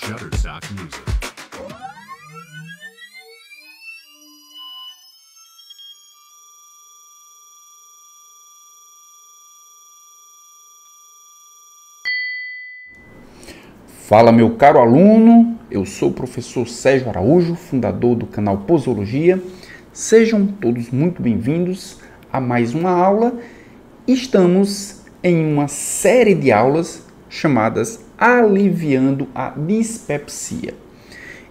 Shutterstock Music. Fala, meu caro aluno, eu sou o professor Sérgio Araújo, fundador do canal Posologia. Sejam todos muito bem-vindos a mais uma aula. Estamos em uma série de aulas chamadas Aliviando a Dispepsia.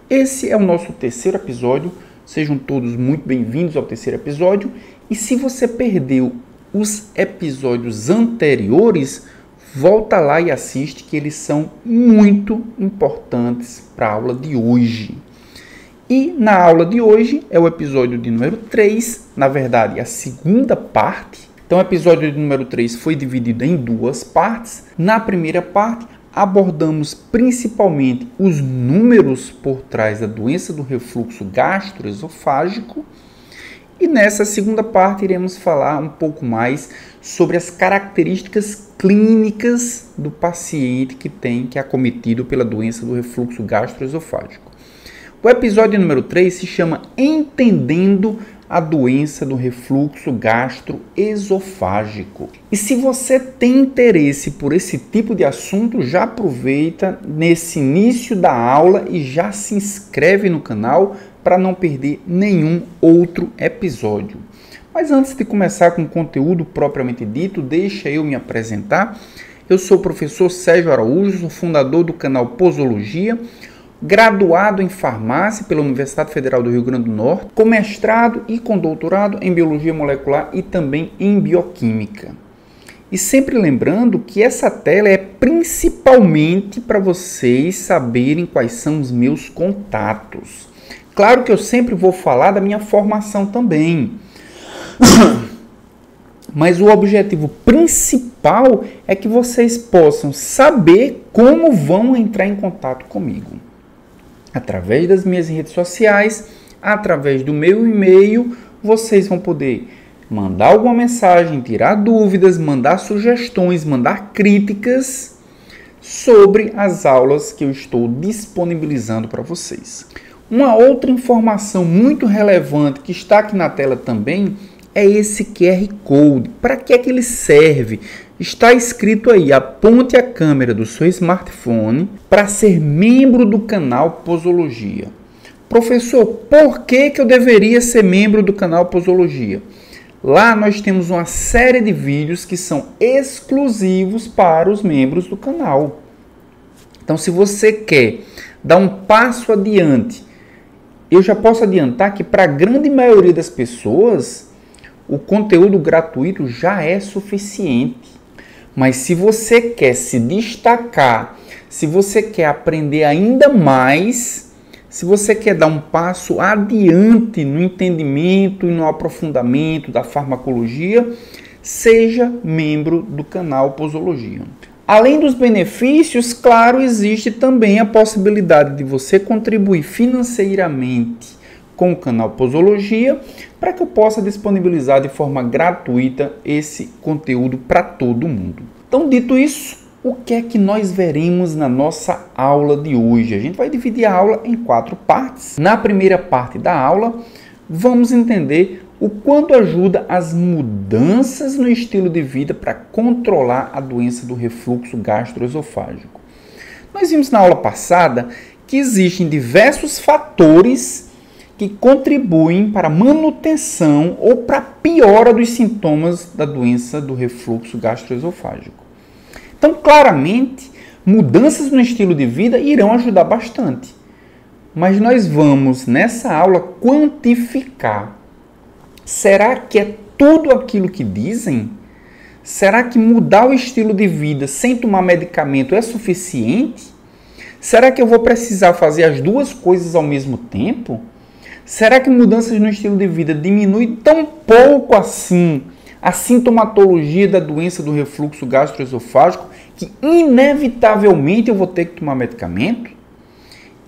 Esse é o nosso terceiro episódio. Sejam todos muito bem-vindos ao terceiro episódio. E se você perdeu os episódios anteriores, volta lá e assiste, que eles são muito importantes para a aula de hoje. E na aula de hoje é o episódio de número 3, na verdade a segunda parte. Então o episódio de número 3 foi dividido em duas partes. Na primeira parte abordamos principalmente os números por trás da doença do refluxo gastroesofágico. E nessa segunda parte iremos falar um pouco mais sobre as características clínicas do paciente que é acometido pela doença do refluxo gastroesofágico. O episódio número 3 se chama Entendendo a doença do refluxo gastroesofágico. E se você tem interesse por esse tipo de assunto, já aproveita nesse início da aula e já se inscreve no canal para não perder nenhum outro episódio. Mas antes de começar com o conteúdo propriamente dito, deixa eu me apresentar. Eu sou o professor Sérgio Araújo, sou fundador do canal Posologia, graduado em farmácia pela Universidade Federal do Rio Grande do Norte, com mestrado e com doutorado em biologia molecular e também em bioquímica. E sempre lembrando que essa tela é principalmente para vocês saberem quais são os meus contatos. Claro que eu sempre vou falar da minha formação também, mas o objetivo principal é que vocês possam saber como vão entrar em contato comigo. Através das minhas redes sociais, através do meu e-mail, vocês vão poder mandar alguma mensagem, tirar dúvidas, mandar sugestões, mandar críticas sobre as aulas que eu estou disponibilizando para vocês. Uma outra informação muito relevante que está aqui na tela também é esse QR Code. Para que é que ele serve? Está escrito aí, aponte a câmera do seu smartphone para ser membro do canal Posologia. Professor, por que eu deveria ser membro do canal Posologia? Lá nós temos uma série de vídeos que são exclusivos para os membros do canal. Então, se você quer dar um passo adiante, eu já posso adiantar que para a grande maioria das pessoas, o conteúdo gratuito já é suficiente. Mas se você quer se destacar, se você quer aprender ainda mais, se você quer dar um passo adiante no entendimento e no aprofundamento da farmacologia, seja membro do canal Posologia. Além dos benefícios, claro, existe também a possibilidade de você contribuir financeiramente com o canal Posologia para que eu possa disponibilizar de forma gratuita esse conteúdo para todo mundo. Então, dito isso, o que é que nós veremos na nossa aula de hoje? A gente vai dividir a aula em 4 partes. Na primeira parte da aula, vamos entender o quanto ajuda as mudanças no estilo de vida para controlar a doença do refluxo gastroesofágico. Nós vimos na aula passada que existem diversos fatores que contribuem para a manutenção ou para a piora dos sintomas da doença do refluxo gastroesofágico. Então, claramente, mudanças no estilo de vida irão ajudar bastante. Mas nós vamos, nessa aula, quantificar. Será que é tudo aquilo que dizem? Será que mudar o estilo de vida sem tomar medicamento é suficiente? Será que eu vou precisar fazer as duas coisas ao mesmo tempo? Será que mudanças no estilo de vida diminuem tão pouco assim a sintomatologia da doença do refluxo gastroesofágico que inevitavelmente eu vou ter que tomar medicamento?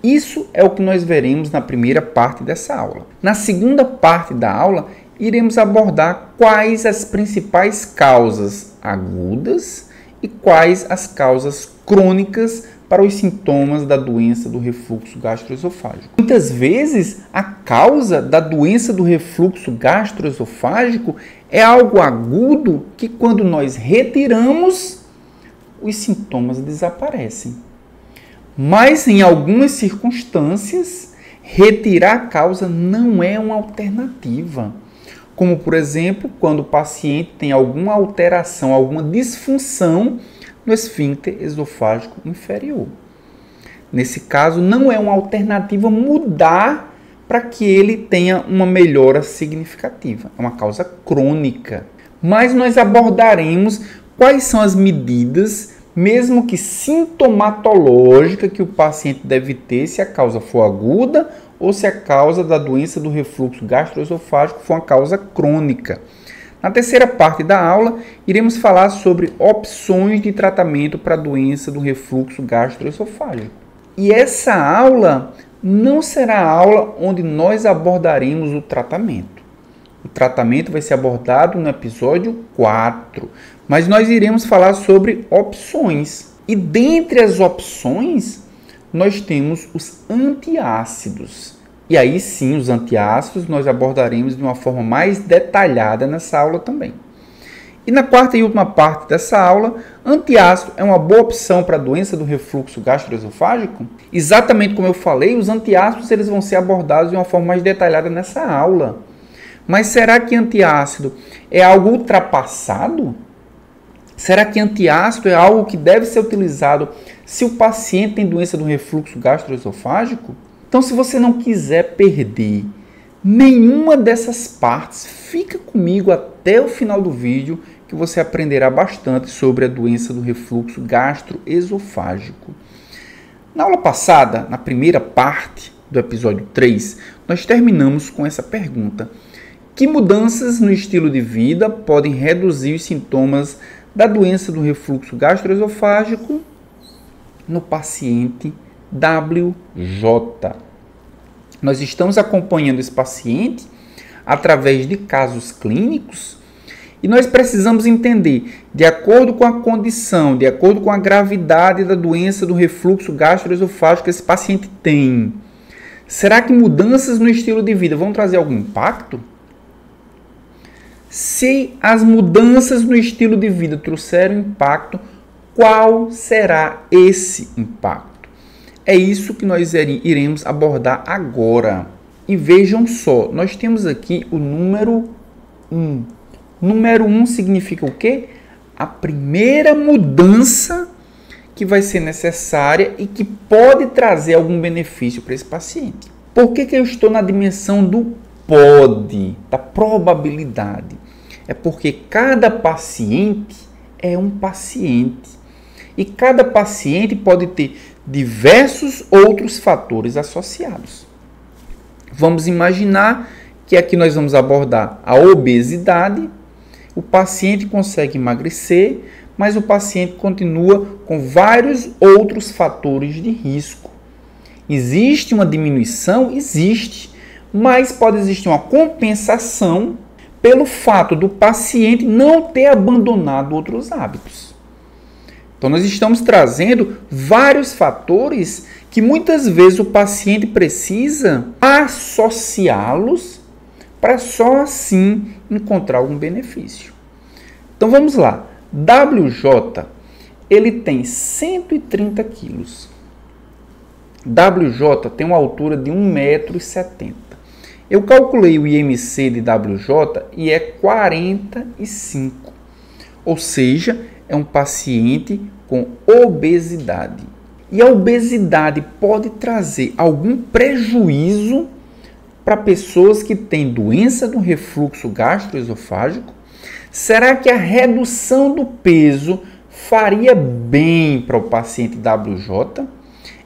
Isso é o que nós veremos na primeira parte dessa aula. Na segunda parte da aula, iremos abordar quais as principais causas agudas e quais as causas crônicas para os sintomas da doença do refluxo gastroesofágico. Muitas vezes, a causa da doença do refluxo gastroesofágico é algo agudo que, quando nós retiramos, os sintomas desaparecem. Mas, em algumas circunstâncias, retirar a causa não é uma alternativa. Como, por exemplo, quando o paciente tem alguma alteração, alguma disfunção no esfíncter esofágico inferior. Nesse caso, não é uma alternativa mudar para que ele tenha uma melhora significativa. É uma causa crônica. Mas nós abordaremos quais são as medidas, mesmo que sintomatológica, que o paciente deve ter se a causa for aguda ou se a causa da doença do refluxo gastroesofágico for uma causa crônica. Na terceira parte da aula, iremos falar sobre opções de tratamento para a doença do refluxo gastroesofágico. E essa aula não será a aula onde nós abordaremos o tratamento. O tratamento vai ser abordado no episódio 4, mas nós iremos falar sobre opções. E dentre as opções, nós temos os antiácidos. E aí sim, os antiácidos nós abordaremos de uma forma mais detalhada nessa aula também. E na quarta e última parte dessa aula, antiácido é uma boa opção para a doença do refluxo gastroesofágico? Exatamente como eu falei, os antiácidos eles vão ser abordados de uma forma mais detalhada nessa aula. Mas será que antiácido é algo ultrapassado? Será que antiácido é algo que deve ser utilizado se o paciente tem doença do refluxo gastroesofágico? Então, se você não quiser perder nenhuma dessas partes, fica comigo até o final do vídeo que você aprenderá bastante sobre a doença do refluxo gastroesofágico. Na aula passada, na primeira parte do episódio 3, nós terminamos com essa pergunta: que mudanças no estilo de vida podem reduzir os sintomas da doença do refluxo gastroesofágico no paciente WJ? Nós estamos acompanhando esse paciente através de casos clínicos e nós precisamos entender, de acordo com a condição, de acordo com a gravidade da doença do refluxo gastroesofágico que esse paciente tem, será que mudanças no estilo de vida vão trazer algum impacto? Se as mudanças no estilo de vida trouxerem impacto, qual será esse impacto? É isso que nós iremos abordar agora. E vejam só, nós temos aqui o número 1. Número 1 significa o quê? A primeira mudança que vai ser necessária e que pode trazer algum benefício para esse paciente. Por que eu estou na dimensão do pode, da probabilidade? É porque cada paciente é um paciente. E cada paciente pode ter diversos outros fatores associados. Vamos imaginar que aqui nós vamos abordar a obesidade. O paciente consegue emagrecer, mas o paciente continua com vários outros fatores de risco. Existe uma diminuição? Existe, mas pode existir uma compensação pelo fato do paciente não ter abandonado outros hábitos. Então, nós estamos trazendo vários fatores que muitas vezes o paciente precisa associá-los para só assim encontrar algum benefício. Então, vamos lá. WJ, ele tem 130 quilos. WJ tem uma altura de 1,70 m. Eu calculei o IMC de WJ e é 45. Ou seja, é um paciente com obesidade. E a obesidade pode trazer algum prejuízo para pessoas que têm doença do refluxo gastroesofágico? Será que a redução do peso faria bem para o paciente WJ?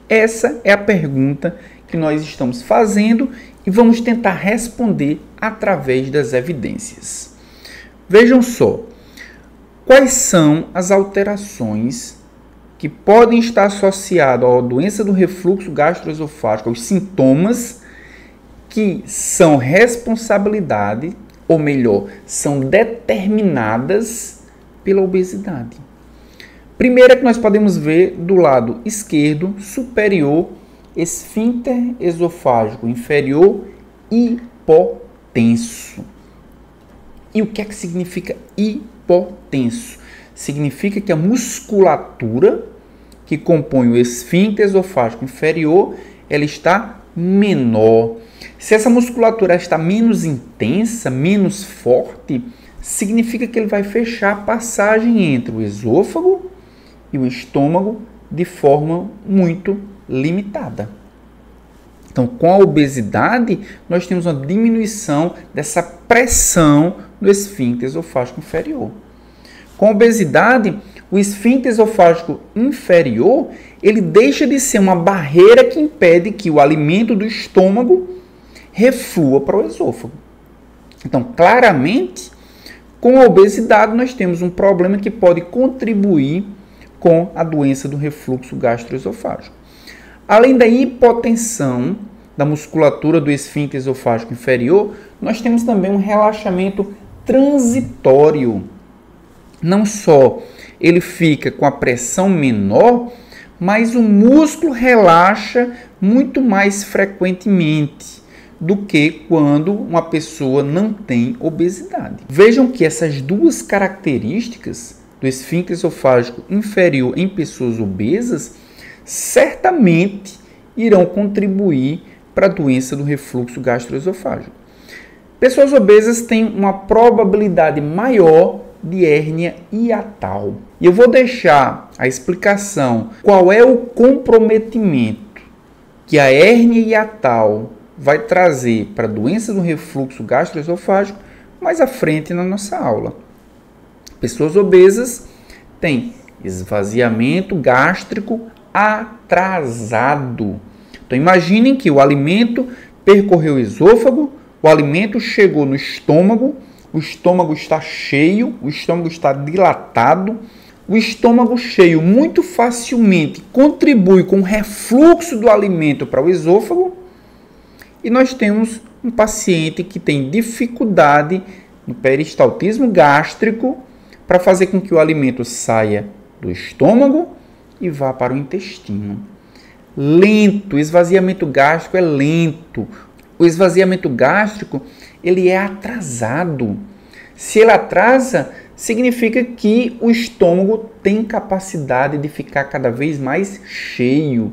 Essa é a pergunta que nós estamos fazendo e vamos tentar responder através das evidências. Vejam só. Quais são as alterações que podem estar associadas à doença do refluxo gastroesofágico, aos sintomas que são responsabilidade, ou melhor, são determinadas pela obesidade? Primeira que nós podemos ver do lado esquerdo superior, esfíncter esofágico inferior hipotenso. E o que é que significa hipotenso? Significa que a musculatura que compõe o esfíncter esofágico inferior, ela está menor. Se essa musculatura está menos intensa, menos forte, significa que ele vai fechar a passagem entre o esôfago e o estômago de forma muito limitada. Então, com a obesidade, nós temos uma diminuição dessa pressão do esfíncter esofágico inferior. Com a obesidade, o esfíncter esofágico inferior, ele deixa de ser uma barreira que impede que o alimento do estômago reflua para o esôfago. Então, claramente, com a obesidade, nós temos um problema que pode contribuir com a doença do refluxo gastroesofágico. Além da hipotensão da musculatura do esfíncter esofágico inferior, nós temos também um relaxamento transitório. Não só ele fica com a pressão menor, mas o músculo relaxa muito mais frequentemente do que quando uma pessoa não tem obesidade. Vejam que essas duas características do esfíncter esofágico inferior em pessoas obesas certamente irão contribuir para a doença do refluxo gastroesofágico. Pessoas obesas têm uma probabilidade maior de hérnia hiatal. E eu vou deixar a explicação qual é o comprometimento que a hérnia hiatal vai trazer para a doença do refluxo gastroesofágico mais à frente na nossa aula. Pessoas obesas têm esvaziamento gástrico atrasado. Então imaginem que o alimento percorreu o esôfago, o alimento chegou no estômago, o estômago está cheio, o estômago está dilatado. O estômago cheio muito facilmente contribui com o refluxo do alimento para o esôfago. E nós temos um paciente que tem dificuldade no peristaltismo gástrico para fazer com que o alimento saia do estômago e vá para o intestino. Lento, o esvaziamento gástrico é lento. O esvaziamento gástrico, ele é atrasado. Se ele atrasa, significa que o estômago tem capacidade de ficar cada vez mais cheio.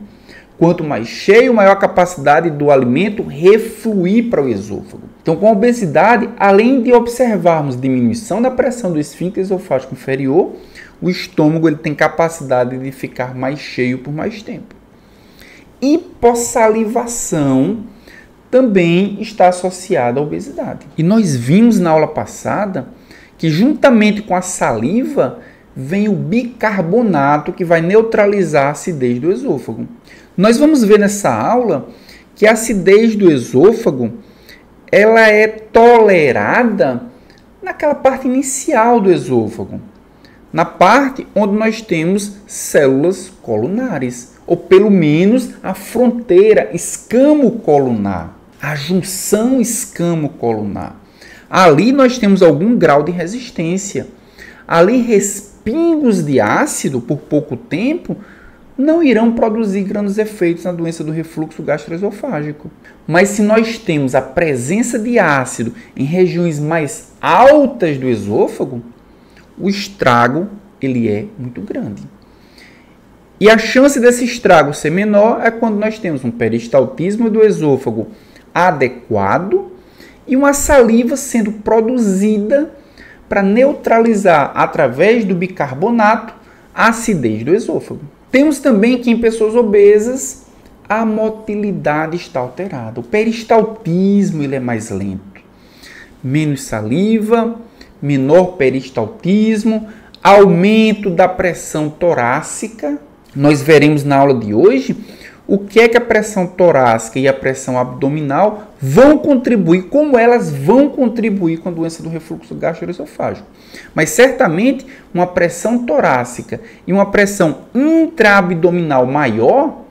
Quanto mais cheio, maior a capacidade do alimento refluir para o esôfago. Então, com a obesidade, além de observarmos diminuição da pressão do esfíncter esofágico inferior, o estômago ele tem capacidade de ficar mais cheio por mais tempo. Hipossalivação também está associada à obesidade. E nós vimos na aula passada que juntamente com a saliva vem o bicarbonato que vai neutralizar a acidez do esôfago. Nós vamos ver nessa aula que a acidez do esôfago ela é tolerada naquela parte inicial do esôfago, na parte onde nós temos células colunares, ou pelo menos a fronteira escamo-colunar, a junção escamo-colunar. Ali nós temos algum grau de resistência. Ali respingos de ácido por pouco tempo não irão produzir grandes efeitos na doença do refluxo gastroesofágico. Mas se nós temos a presença de ácido em regiões mais altas do esôfago, o estrago ele é muito grande. E a chance desse estrago ser menor é quando nós temos um peristaltismo do esôfago adequado e uma saliva sendo produzida para neutralizar, através do bicarbonato, a acidez do esôfago. Temos também que em pessoas obesas a motilidade está alterada. O peristaltismo ele é mais lento. Menos saliva, menor peristaltismo, aumento da pressão torácica. Nós veremos na aula de hoje o que é que a pressão torácica e a pressão abdominal vão contribuir, como elas vão contribuir com a doença do refluxo gastroesofágico. Mas certamente uma pressão torácica e uma pressão intraabdominal maior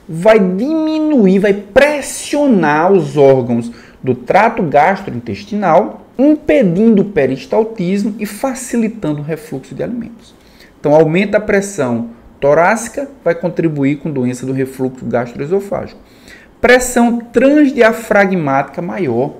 vai diminuir, vai pressionar os órgãos do trato gastrointestinal, impedindo o peristaltismo e facilitando o refluxo de alimentos. Então, aumenta a pressão torácica, vai contribuir com doença do refluxo gastroesofágico. Pressão transdiafragmática maior.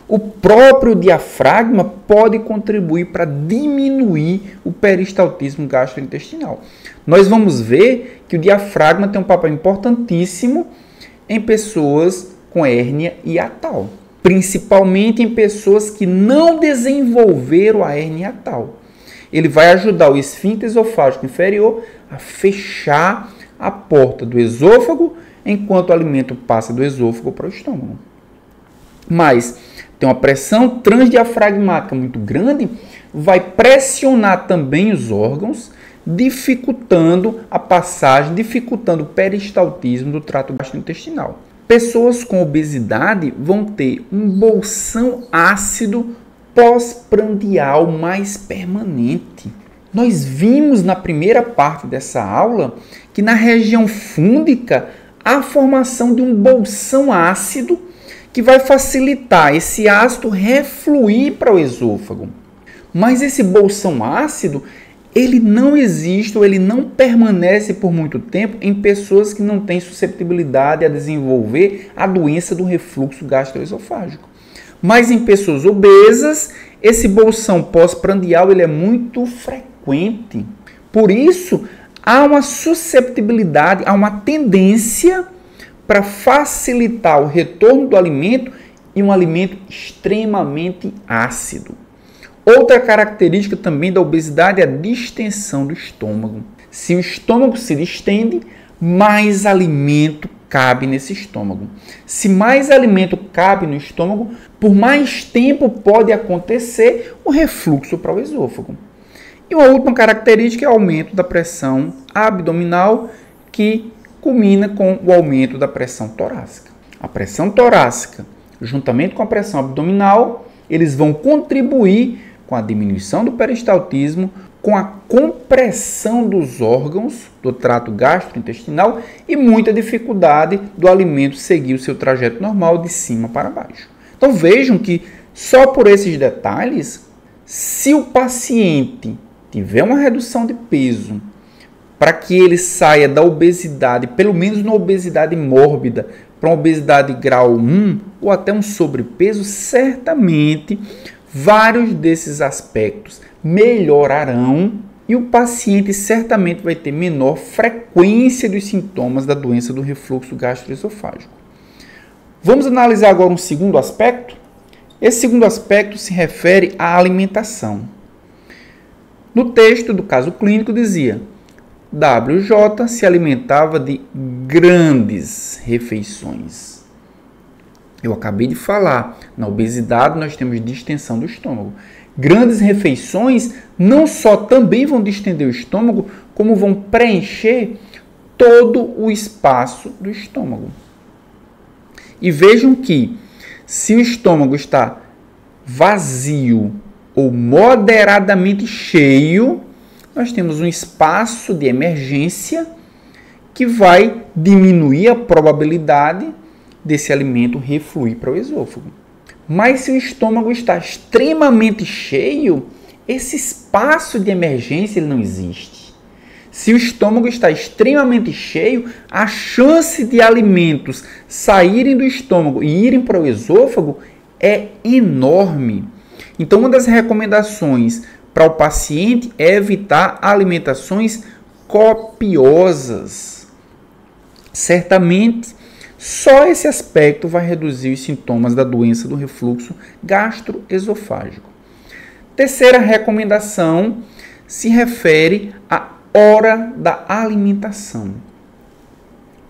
O próprio diafragma pode contribuir para diminuir o peristaltismo gastrointestinal. Nós vamos ver que o diafragma tem um papel importantíssimo em pessoas com hérnia hiatal, principalmente em pessoas que não desenvolveram a hérnia hiatal. Ele vai ajudar o esfíncter esofágico inferior a fechar a porta do esôfago enquanto o alimento passa do esôfago para o estômago. Mas tem uma pressão transdiafragmática muito grande, vai pressionar também os órgãos, dificultando a passagem, dificultando o peristaltismo do trato gastrointestinal. Pessoas com obesidade vão ter um bolsão ácido pós-prandial mais permanente. Nós vimos na primeira parte dessa aula que na região fúndica há a formação de um bolsão ácido que vai facilitar esse ácido refluir para o esôfago. Mas esse bolsão ácido, ele não existe ou ele não permanece por muito tempo em pessoas que não têm susceptibilidade a desenvolver a doença do refluxo gastroesofágico. Mas em pessoas obesas, esse bolsão pós-prandial ele é muito frequente. Por isso, há uma susceptibilidade, há uma tendência para facilitar o retorno do alimento e um alimento extremamente ácido. Outra característica também da obesidade é a distensão do estômago. Se o estômago se distende, mais alimento cabe nesse estômago. Se mais alimento cabe no estômago, por mais tempo pode acontecer o refluxo para o esôfago. E uma última característica é o aumento da pressão abdominal, que culmina com o aumento da pressão torácica. A pressão torácica, juntamente com a pressão abdominal, eles vão contribuir com a diminuição do peristaltismo, com a compressão dos órgãos do trato gastrointestinal e muita dificuldade do alimento seguir o seu trajeto normal de cima para baixo. Então vejam que só por esses detalhes, se o paciente tiver uma redução de peso para que ele saia da obesidade, pelo menos na obesidade mórbida, para uma obesidade grau 1 ou até um sobrepeso, certamente vários desses aspectos melhorarão e o paciente certamente vai ter menor frequência dos sintomas da doença do refluxo gastroesofágico. Vamos analisar agora um segundo aspecto. Esse segundo aspecto se refere à alimentação. No texto do caso clínico dizia: WJ se alimentava de grandes refeições. Eu acabei de falar, na obesidade nós temos distensão do estômago. Grandes refeições não só também vão distender o estômago, como vão preencher todo o espaço do estômago. E vejam que, se o estômago está vazio ou moderadamente cheio, nós temos um espaço de emergência que vai diminuir a probabilidade desse alimento refluir para o esôfago. Mas se o estômago está extremamente cheio, esse espaço de emergência ele não existe. Se o estômago está extremamente cheio, a chance de alimentos saírem do estômago e irem para o esôfago é enorme. Então, uma das recomendações para o paciente é evitar alimentações copiosas. Certamente, só esse aspecto vai reduzir os sintomas da doença do refluxo gastroesofágico. Terceira recomendação se refere à hora da alimentação.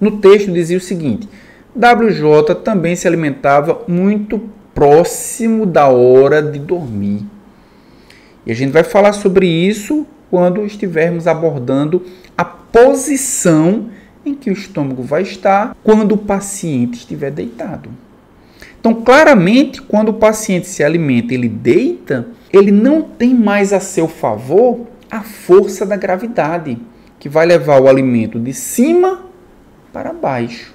No texto dizia o seguinte: WJ também se alimentava muito próximo da hora de dormir. E a gente vai falar sobre isso quando estivermos abordando a posição em que o estômago vai estar quando o paciente estiver deitado. Então, claramente, quando o paciente se alimenta, ele deita, ele não tem mais a seu favor a força da gravidade, que vai levar o alimento de cima para baixo.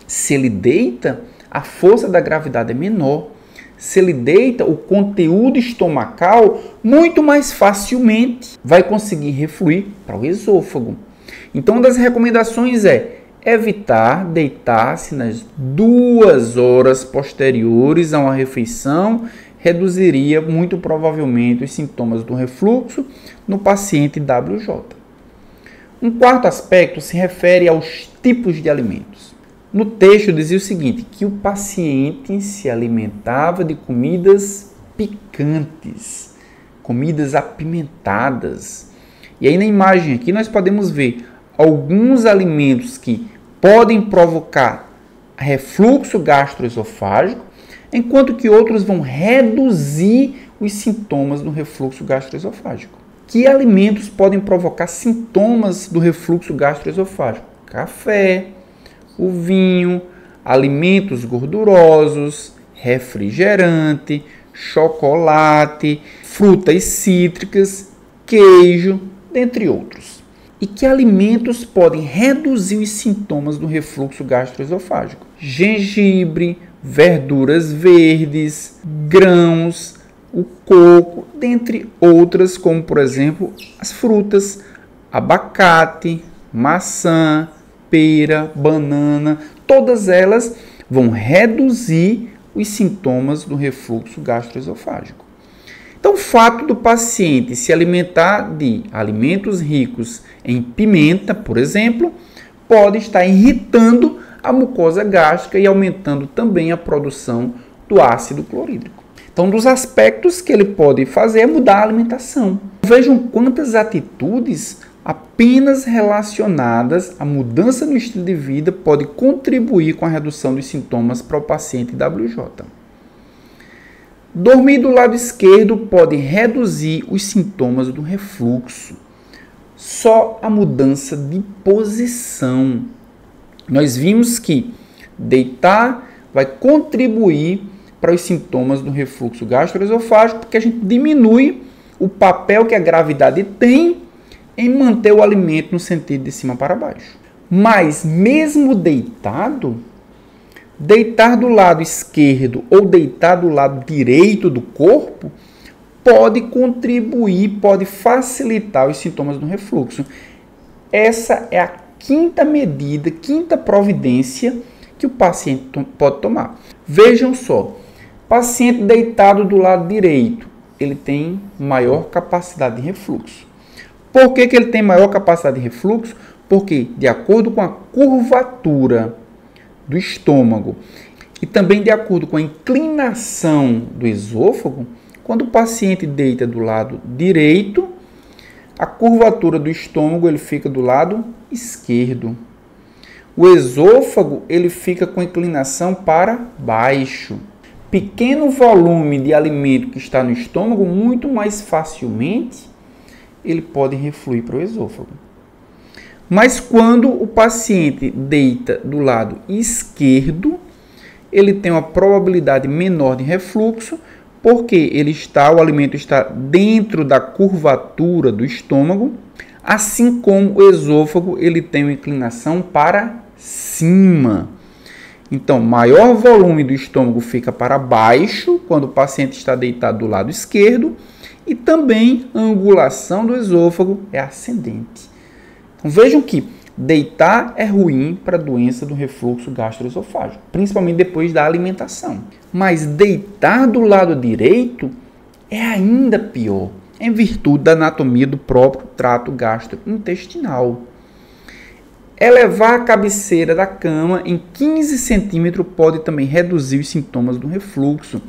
Se ele deita, a força da gravidade é menor. Se ele deita, o conteúdo estomacal muito mais facilmente vai conseguir refluir para o esôfago. Então, uma das recomendações é evitar deitar-se nas 2 horas posteriores a uma refeição, reduziria muito provavelmente os sintomas do refluxo no paciente WJ. Um quarto aspecto se refere aos tipos de alimentos. No texto dizia o seguinte, que o paciente se alimentava de comidas picantes, comidas apimentadas. E aí na imagem aqui nós podemos ver alguns alimentos que podem provocar refluxo gastroesofágico, enquanto que outros vão reduzir os sintomas do refluxo gastroesofágico. Que alimentos podem provocar sintomas do refluxo gastroesofágico? Café, o vinho, alimentos gordurosos, refrigerante, chocolate, frutas cítricas, queijo, dentre outros. E que alimentos podem reduzir os sintomas do refluxo gastroesofágico? Gengibre, verduras verdes, grãos, o coco, dentre outras, como por exemplo as frutas, abacate, maçã, pera, banana, todas elas vão reduzir os sintomas do refluxo gastroesofágico. Então, o fato do paciente se alimentar de alimentos ricos em pimenta, por exemplo, pode estar irritando a mucosa gástrica e aumentando também a produção do ácido clorídrico. Então, um dos aspectos que ele pode fazer é mudar a alimentação. Vejam quantas atitudes apenas relacionadas à mudança no estilo de vida pode contribuir com a redução dos sintomas para o paciente WJ. Dormir do lado esquerdo pode reduzir os sintomas do refluxo. Só a mudança de posição. Nós vimos que deitar vai contribuir para os sintomas do refluxo gastroesofágico, porque a gente diminui o papel que a gravidade tem em manter o alimento no sentido de cima para baixo. Mas mesmo deitado, deitar do lado esquerdo ou deitar do lado direito do corpo pode contribuir, pode facilitar os sintomas do refluxo. Essa é a quinta medida, quinta providência que o paciente pode tomar. Vejam só, paciente deitado do lado direito, ele tem maior capacidade de refluxo. Por que ele tem maior capacidade de refluxo? Porque, de acordo com a curvatura do estômago e também de acordo com a inclinação do esôfago, quando o paciente deita do lado direito, a curvatura do estômago ele fica do lado esquerdo. O esôfago ele fica com inclinação para baixo. Pequeno volume de alimento que está no estômago, muito mais facilmente ele pode refluir para o esôfago. Mas quando o paciente deita do lado esquerdo, ele tem uma probabilidade menor de refluxo, porque o alimento está dentro da curvatura do estômago, assim como o esôfago ele tem uma inclinação para cima. Então, maior volume do estômago fica para baixo quando o paciente está deitado do lado esquerdo, e também a angulação do esôfago é ascendente. Então, vejam que deitar é ruim para a doença do refluxo gastroesofágico, principalmente depois da alimentação. Mas deitar do lado direito é ainda pior, em virtude da anatomia do próprio trato gastrointestinal. Elevar a cabeceira da cama em 15 centímetros pode também reduzir os sintomas do refluxo.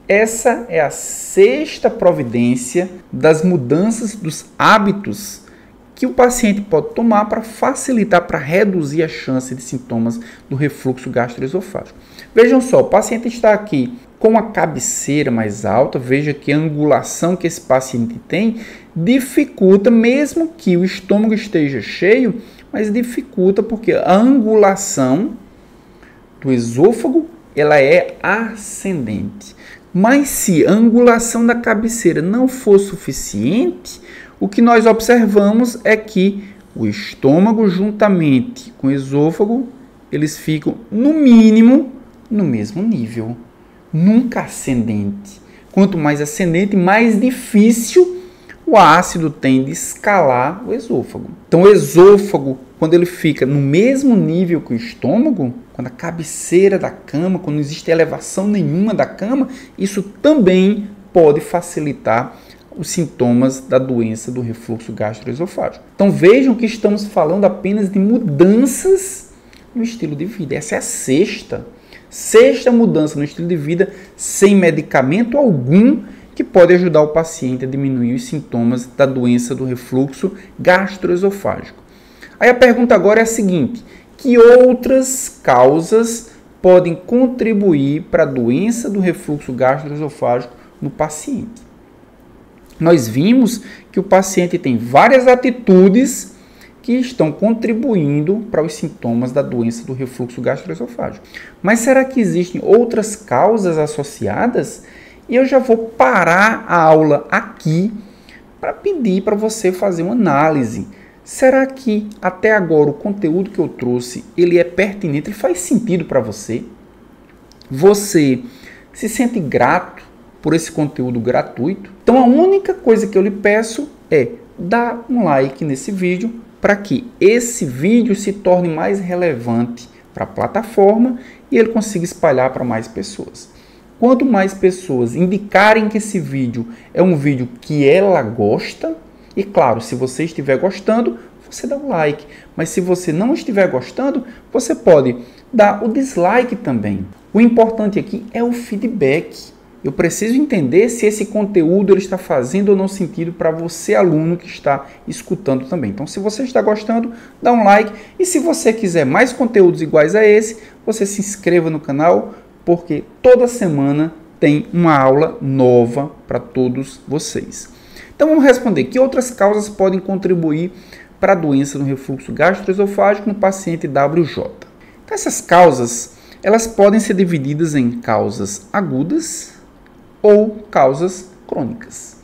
Essa é a sexta providência das mudanças dos hábitos que o paciente pode tomar para facilitar, para reduzir a chance de sintomas do refluxo gastroesofágico. Vejam só, o paciente está aqui com a cabeceira mais alta, veja que a angulação que esse paciente tem dificulta, mesmo que o estômago esteja cheio, mas dificulta porque a angulação do esôfago ela é ascendente. Mas se a angulação da cabeceira não for suficiente, o que nós observamos é que o estômago juntamente com o esôfago, eles ficam no mínimo no mesmo nível. nunca ascendente. Quanto mais ascendente, mais difícil o ácido tem de escalar o esôfago. Então, o esôfago, quando ele fica no mesmo nível que o estômago, quando a cabeceira da cama, quando não existe elevação nenhuma da cama, isso também pode facilitar os sintomas da doença do refluxo gastroesofágico. Então, vejam que estamos falando apenas de mudanças no estilo de vida. Essa é a sexta mudança no estilo de vida sem medicamento algum que pode ajudar o paciente a diminuir os sintomas da doença do refluxo gastroesofágico. Aí a pergunta agora é a seguinte: que outras causas podem contribuir para a doença do refluxo gastroesofágico no paciente? Nós vimos que o paciente tem várias atitudes que estão contribuindo para os sintomas da doença do refluxo gastroesofágico. Mas será que existem outras causas associadas? E eu já vou parar a aula aqui para pedir para você fazer uma análise. Será que até agora o conteúdo que eu trouxe ele é pertinente, ele faz sentido para você? Você se sente grato por esse conteúdo gratuito? Então a única coisa que eu lhe peço é dar um like nesse vídeo para que esse vídeo se torne mais relevante para a plataforma e ele consiga espalhar para mais pessoas. Quanto mais pessoas indicarem que esse vídeo é um vídeo que ela gosta, e claro, se você estiver gostando, você dá um like. Mas se você não estiver gostando, você pode dar o dislike também. O importante aqui é o feedback. Eu preciso entender se esse conteúdo ele está fazendo ou não sentido para você, aluno, que está escutando também. Então, se você está gostando, dá um like. E se você quiser mais conteúdos iguais a esse, você se inscreva no canal, porque toda semana tem uma aula nova para todos vocês. Então vamos responder, que outras causas podem contribuir para a doença do refluxo gastroesofágico no paciente WJ? Então essas causas, elas podem ser divididas em causas agudas ou causas crônicas.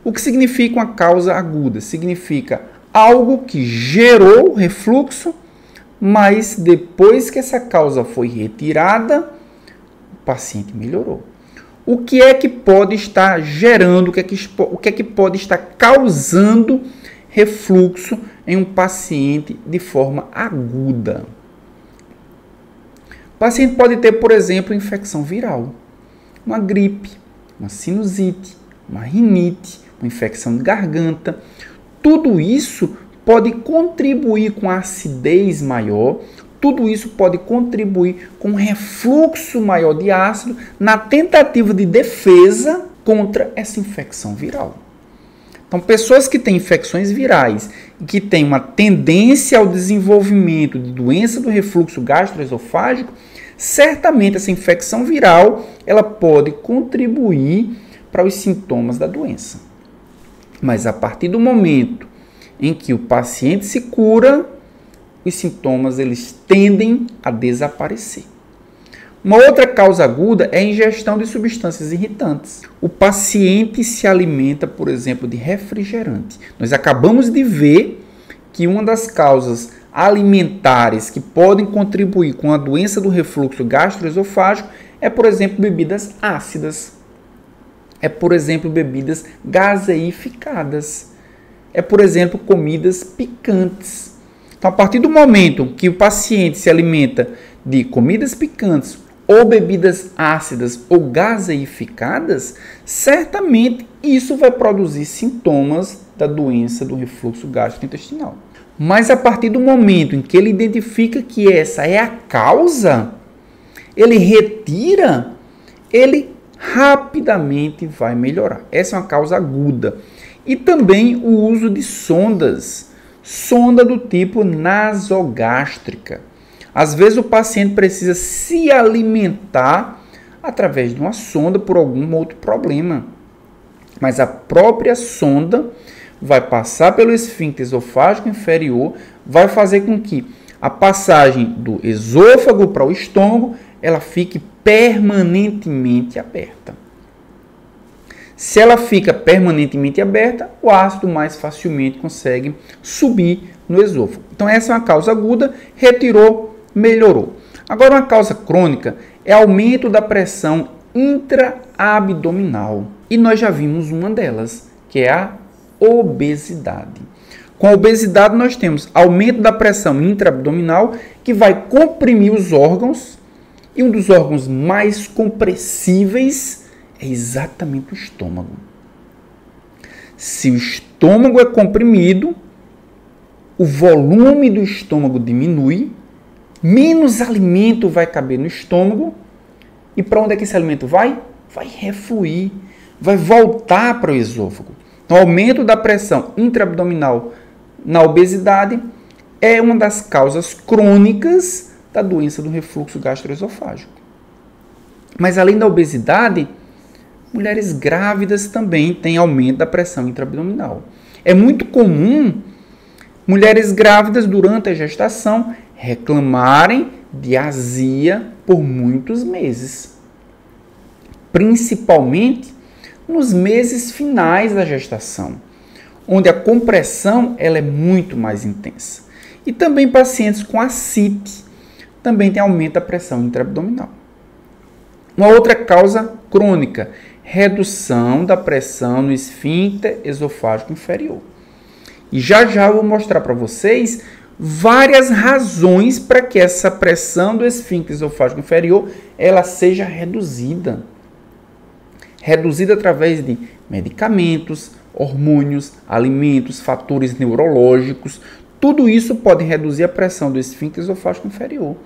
O que significa uma causa aguda? Significa algo que gerou refluxo, mas depois que essa causa foi retirada, o paciente melhorou. O que é que pode estar gerando, o que é que pode estar causando refluxo em um paciente de forma aguda? O paciente pode ter, por exemplo, infecção viral, uma gripe, uma sinusite, uma rinite, uma infecção de garganta. Tudo isso pode contribuir com a acidez maior. Tudo isso pode contribuir com um refluxo maior de ácido na tentativa de defesa contra essa infecção viral. Então, pessoas que têm infecções virais e que têm uma tendência ao desenvolvimento de doença do refluxo gastroesofágico, certamente essa infecção viral ela pode contribuir para os sintomas da doença. Mas a partir do momento em que o paciente se cura, os sintomas eles tendem a desaparecer. Uma outra causa aguda é a ingestão de substâncias irritantes. O paciente se alimenta, por exemplo, de refrigerante. Nós acabamos de ver que uma das causas alimentares que podem contribuir com a doença do refluxo gastroesofágico é, por exemplo, bebidas ácidas. É, por exemplo, bebidas gaseificadas. É, por exemplo, comidas picantes. Então, a partir do momento que o paciente se alimenta de comidas picantes ou bebidas ácidas ou gaseificadas, certamente isso vai produzir sintomas da doença do refluxo gastrointestinal. Mas a partir do momento em que ele identifica que essa é a causa, ele retira, ele rapidamente vai melhorar. Essa é uma causa aguda. E também o uso de sondas. Sonda do tipo nasogástrica. Às vezes o paciente precisa se alimentar através de uma sonda por algum outro problema. Mas a própria sonda vai passar pelo esfíncter esofágico inferior, vai fazer com que a passagem do esôfago para o estômago ela fique permanentemente aberta. Se ela fica permanentemente aberta, o ácido mais facilmente consegue subir no esôfago. Então essa é uma causa aguda, retirou, melhorou. Agora uma causa crônica é aumento da pressão intraabdominal. E nós já vimos uma delas, que é a obesidade. Com a obesidade, nós temos aumento da pressão intraabdominal, que vai comprimir os órgãos, e um dos órgãos mais compressíveis é exatamente o estômago. Se o estômago é comprimido, o volume do estômago diminui, menos alimento vai caber no estômago, e para onde é que esse alimento vai? Vai refluir, vai voltar para o esôfago. Então, o aumento da pressão intraabdominal na obesidade é uma das causas crônicas da doença do refluxo gastroesofágico. Mas além da obesidade, mulheres grávidas também têm aumento da pressão intraabdominal. É muito comum mulheres grávidas durante a gestação reclamarem de azia por muitos meses, principalmente nos meses finais da gestação, onde a compressão ela é muito mais intensa. E também pacientes com ascite também têm aumento da pressão intraabdominal. Uma outra causa crônica, redução da pressão no esfíncter esofágico inferior. E já eu vou mostrar para vocês várias razões para que essa pressão do esfíncter esofágico inferior ela seja reduzida. Reduzida através de medicamentos, hormônios, alimentos, fatores neurológicos. Tudo isso pode reduzir a pressão do esfíncter esofágico inferior.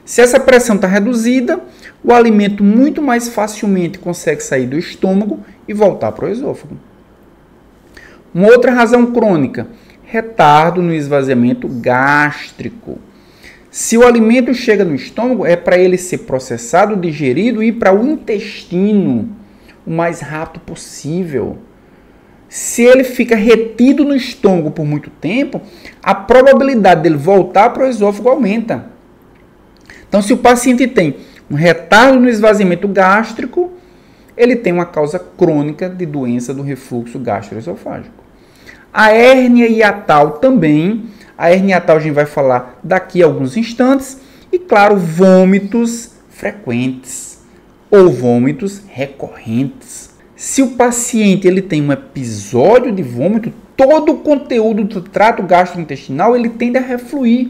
Se essa pressão está reduzida, o alimento muito mais facilmente consegue sair do estômago e voltar para o esôfago. Uma outra razão crônica, retardo no esvaziamento gástrico. Se o alimento chega no estômago, é para ele ser processado, digerido e ir para o intestino o mais rápido possível. Se ele fica retido no estômago por muito tempo, a probabilidade dele voltar para o esôfago aumenta. Então, se o paciente tem um retardo no esvaziamento gástrico, ele tem uma causa crônica de doença do refluxo gastroesofágico. A hérnia hiatal também. A hérnia hiatal a gente vai falar daqui a alguns instantes. E, claro, vômitos frequentes ou vômitos recorrentes. Se o paciente ele tem um episódio de vômito, todo o conteúdo do trato gastrointestinal ele tende a refluir.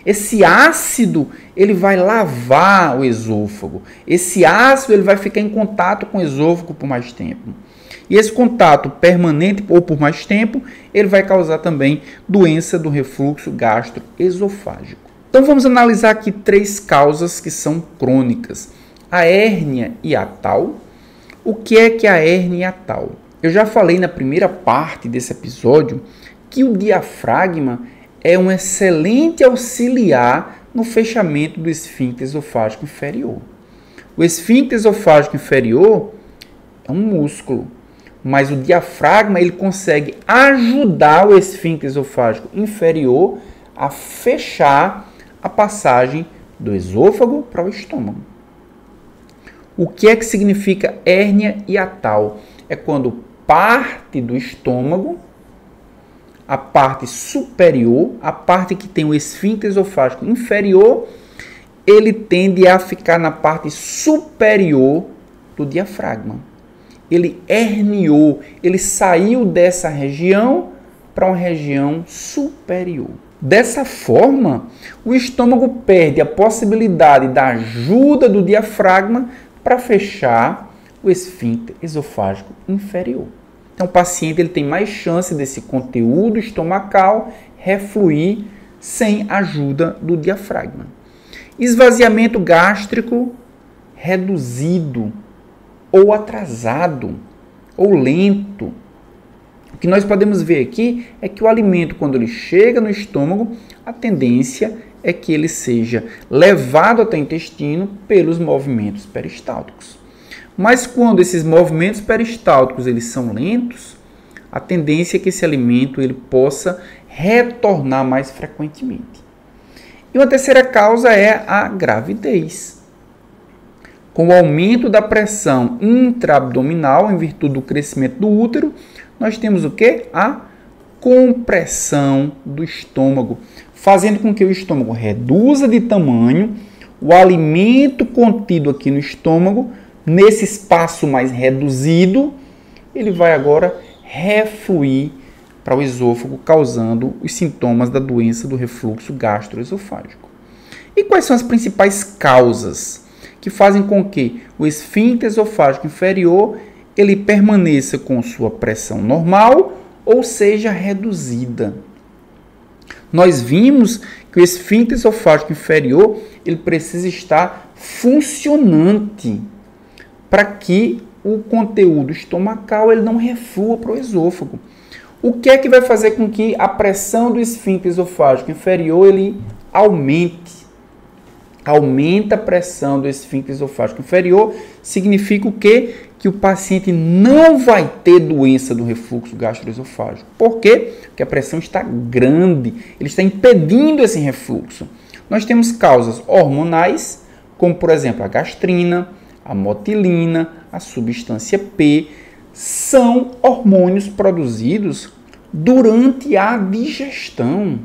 Esse ácido ele vai lavar o esôfago. Esse ácido ele vai ficar em contato com o esôfago por mais tempo. E esse contato permanente ou por mais tempo, ele vai causar também doença do refluxo gastroesofágico. Então vamos analisar aqui 3 causas que são crônicas. A hérnia hiatal. O que é a hérnia hiatal? Eu já falei na primeira parte desse episódio que o diafragma é um excelente auxiliar no fechamento do esfíncter esofágico inferior. O esfíncter esofágico inferior é um músculo, mas o diafragma ele consegue ajudar o esfíncter esofágico inferior a fechar a passagem do esôfago para o estômago. O que é que significa hérnia hiatal? É quando parte do estômago, a parte superior, a parte que tem o esfíncter esofágico inferior, ele tende a ficar na parte superior do diafragma. Ele herniou, ele saiu dessa região para uma região superior. Dessa forma, o estômago perde a possibilidade da ajuda do diafragma para fechar o esfíncter esofágico inferior. Então, o paciente ele tem mais chance desse conteúdo estomacal refluir sem ajuda do diafragma. Esvaziamento gástrico reduzido, ou atrasado, ou lento. O que nós podemos ver aqui é que o alimento, quando ele chega no estômago, a tendência é que ele seja levado até o intestino pelos movimentos peristálticos. Mas quando esses movimentos peristálticos eles são lentos, a tendência é que esse alimento ele possa retornar mais frequentemente. E uma terceira causa é a gravidez. Com o aumento da pressão intraabdominal em virtude do crescimento do útero, nós temos o quê? A compressão do estômago, fazendo com que o estômago reduza de tamanho, o alimento contido aqui no estômago nesse espaço mais reduzido, ele vai agora refluir para o esôfago, causando os sintomas da doença do refluxo gastroesofágico. E quais são as principais causas que fazem com que o esfíncter esofágico inferior ele permaneça com sua pressão normal ou seja reduzida? Nós vimos que o esfíncter esofágico inferior ele precisa estar funcionante para que o conteúdo estomacal ele não reflua para o esôfago. O que é que vai fazer com que a pressão do esfíncter esofágico inferior ele aumente? Aumenta a pressão do esfíncter esofágico inferior, significa o quê? Que o paciente não vai ter doença do refluxo gastroesofágico. Por quê? Porque a pressão está grande, ele está impedindo esse refluxo. Nós temos causas hormonais, como por exemplo a gastrina, a motilina, a substância P, são hormônios produzidos durante a digestão.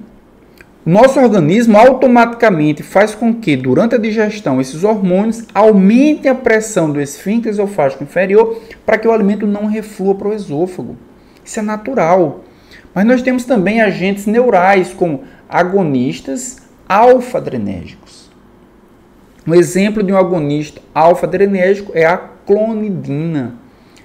Nosso organismo automaticamente faz com que, durante a digestão, esses hormônios aumentem a pressão do esfíncter esofágico inferior para que o alimento não reflua para o esôfago. Isso é natural. Mas nós temos também agentes neurais, como agonistas alfa-adrenérgicos. Um exemplo de um agonista alfa-adrenérgico é a clonidina.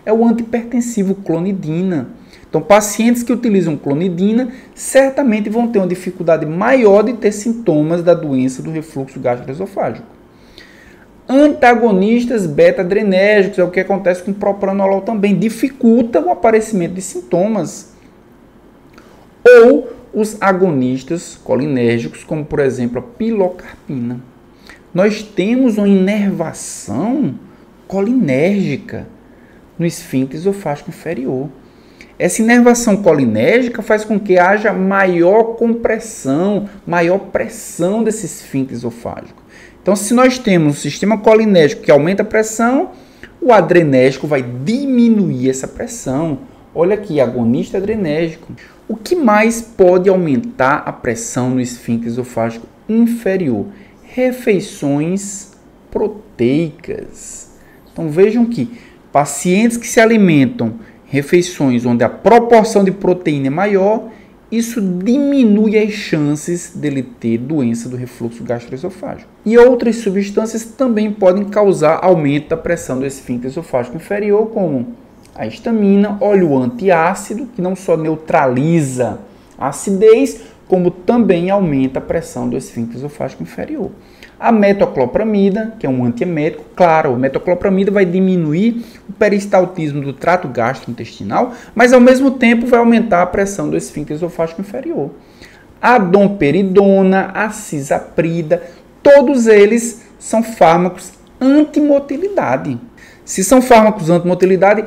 É o antihipertensivo clonidina. Então, pacientes que utilizam clonidina certamente vão ter uma dificuldade maior de ter sintomas da doença do refluxo gastroesofágico. Antagonistas beta-adrenérgicos é o que acontece com o propranolol também, dificulta o aparecimento de sintomas. Ou os agonistas colinérgicos, como por exemplo a pilocarpina. Nós temos uma inervação colinérgica no esfíncter esofágico inferior. Essa inervação colinérgica faz com que haja maior compressão, maior pressão desse esfíncter esofágico. Então, se nós temos um sistema colinérgico que aumenta a pressão, o adrenérgico vai diminuir essa pressão. Olha aqui, agonista adrenérgico. O que mais pode aumentar a pressão no esfíncter esofágico inferior? Refeições proteicas. Então, vejam que pacientes que se alimentam refeições onde a proporção de proteína é maior, isso diminui as chances dele ter doença do refluxo gastroesofágico. E outras substâncias também podem causar aumento da pressão do esfíncter esofágico inferior, como a histamina, óleo antiácido, que não só neutraliza a acidez, como também aumenta a pressão do esfíncter esofágico inferior. A metoclopramida, que é um antiemético, claro, a metoclopramida vai diminuir o peristaltismo do trato gastrointestinal, mas ao mesmo tempo vai aumentar a pressão do esfíncter esofágico inferior. A domperidona, a cisaprida, todos eles são fármacos antimotilidade. Se são fármacos antimotilidade,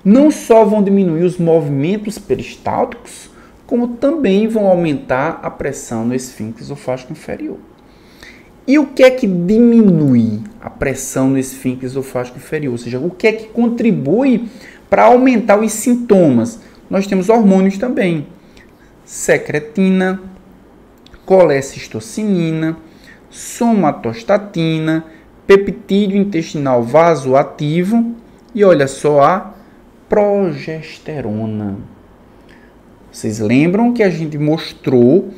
não só vão diminuir os movimentos peristálticos, como também vão aumentar a pressão no esfíncter esofágico inferior. E o que é que diminui a pressão no esfíncter esofágico inferior? Ou seja, o que é que contribui para aumentar os sintomas? Nós temos hormônios também. Secretina, colecistocinina, somatostatina, peptídeo intestinal vasoativo e olha só a progesterona. Vocês lembram que a gente mostrou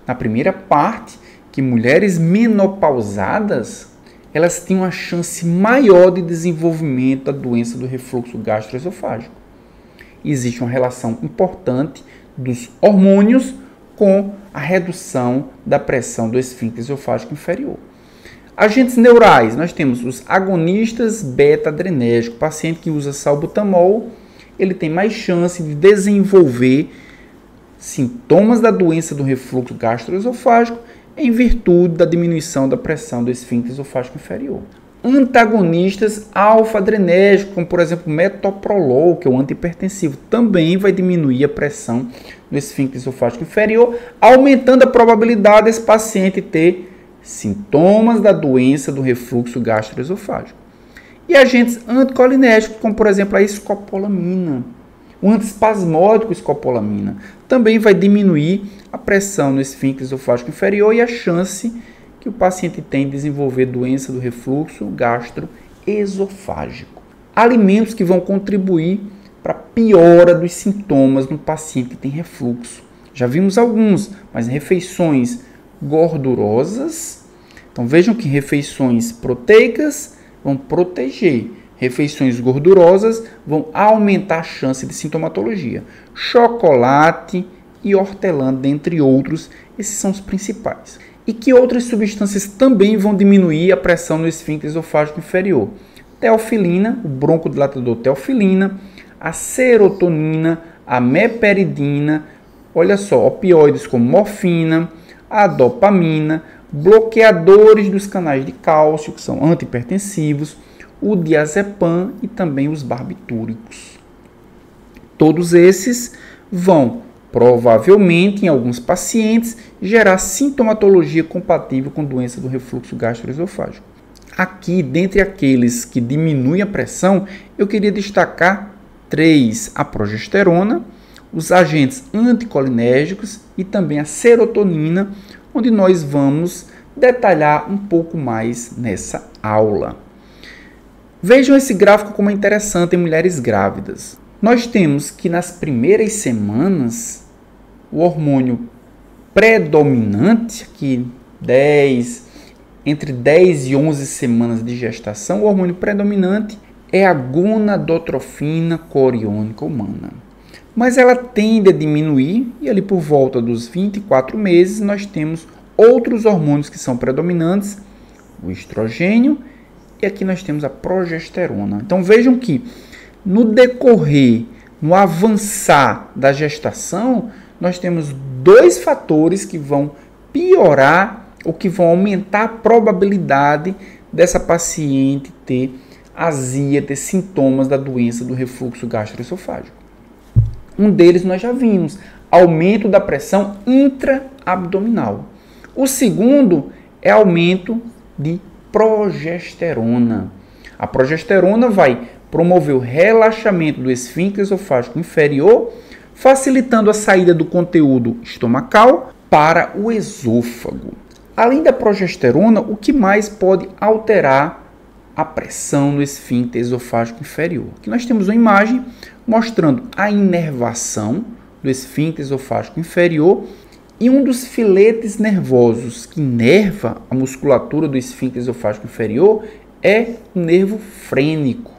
na primeira parte que mulheres menopausadas, elas têm uma chance maior de desenvolvimento da doença do refluxo gastroesofágico. Existe uma relação importante dos hormônios com a redução da pressão do esfíncter esofágico inferior. Agentes neurais, nós temos os agonistas beta-adrenérgicos. O paciente que usa salbutamol, ele tem mais chance de desenvolver sintomas da doença do refluxo gastroesofágico em virtude da diminuição da pressão do esfíncter esofágico inferior. Antagonistas alfa-adrenérgicos, como por exemplo o metoprolol, que é um antihipertensivo, também vai diminuir a pressão do esfíncter esofágico inferior, aumentando a probabilidade desse paciente ter sintomas da doença do refluxo gastroesofágico. E agentes anticolinérgicos, como por exemplo a escopolamina, o antiespasmódico escopolamina, também vai diminuir a pressão no esfíncter esofágico inferior e a chance que o paciente tem de desenvolver doença do refluxo gastroesofágico esofágico. Alimentos que vão contribuir para a piora dos sintomas no paciente que tem refluxo. Já vimos alguns, mas refeições gordurosas. Então vejam que refeições proteicas vão proteger. Refeições gordurosas vão aumentar a chance de sintomatologia. Chocolate e hortelã, dentre outros, esses são os principais. E que outras substâncias também vão diminuir a pressão no esfíncter esofágico inferior? Teofilina, o broncodilatador teofilina, a serotonina, a meperidina, olha só, opioides como morfina, a dopamina, bloqueadores dos canais de cálcio, que são antihipertensivos, o diazepam e também os barbitúricos. Todos esses vão, provavelmente, em alguns pacientes, gerar sintomatologia compatível com doença do refluxo gastroesofágico. Aqui, dentre aqueles que diminuem a pressão, eu queria destacar 3: a progesterona, os agentes anticolinérgicos e também a serotonina, onde nós vamos detalhar um pouco mais nessa aula. Vejam esse gráfico como é interessante em mulheres grávidas. Nós temos que nas primeiras semanas, o hormônio predominante, aqui entre 10 e 11 semanas de gestação, o hormônio predominante é a gonadotrofina coriônica humana. Mas ela tende a diminuir e ali por volta dos 24 meses nós temos outros hormônios que são predominantes, o estrogênio e aqui nós temos a progesterona. Então vejam que no decorrer, no avançar da gestação, nós temos 2 fatores que vão piorar ou que vão aumentar a probabilidade dessa paciente ter azia, ter sintomas da doença do refluxo gastroesofágico. Um deles nós já vimos, aumento da pressão intraabdominal. O segundo é aumento de progesterona. A progesterona vai promover o relaxamento do esfíncter esofágico inferior, facilitando a saída do conteúdo estomacal para o esôfago. Além da progesterona, o que mais pode alterar a pressão no esfíncter esofágico inferior? Aqui nós temos uma imagem mostrando a inervação do esfíncter esofágico inferior e um dos filetes nervosos que inerva a musculatura do esfíncter esofágico inferior é o nervo frênico.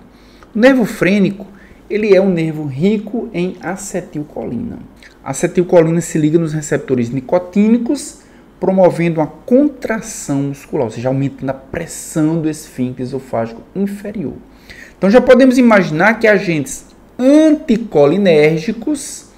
O nervo frênico, ele é um nervo rico em acetilcolina. A acetilcolina se liga nos receptores nicotínicos, promovendo uma contração muscular, ou seja, aumentando a pressão do esfíncter esofágico inferior. Então já podemos imaginar que agentes anticolinérgicos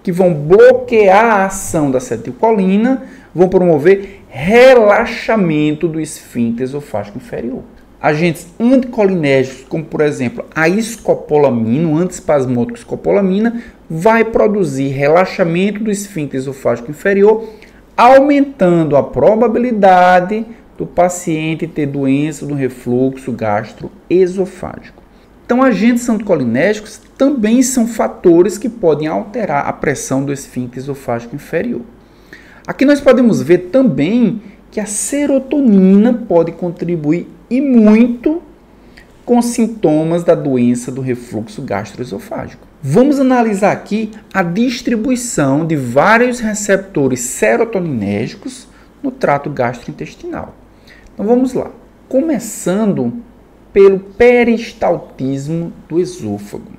que vão bloquear a ação da acetilcolina vão promover relaxamento do esfíncter esofágico inferior. Agentes anticolinérgicos, como por exemplo a escopolamina, o antiespasmódico escopolamina, vai produzir relaxamento do esfíncter esofágico inferior, aumentando a probabilidade do paciente ter doença do refluxo gastroesofágico. Então, agentes anticolinérgicos também são fatores que podem alterar a pressão do esfíncter esofágico inferior. Aqui nós podemos ver também que a serotonina pode contribuir e muito com sintomas da doença do refluxo gastroesofágico. Vamos analisar aqui a distribuição de vários receptores serotoninérgicos no trato gastrointestinal. Então vamos lá. Começando pelo peristaltismo do esôfago.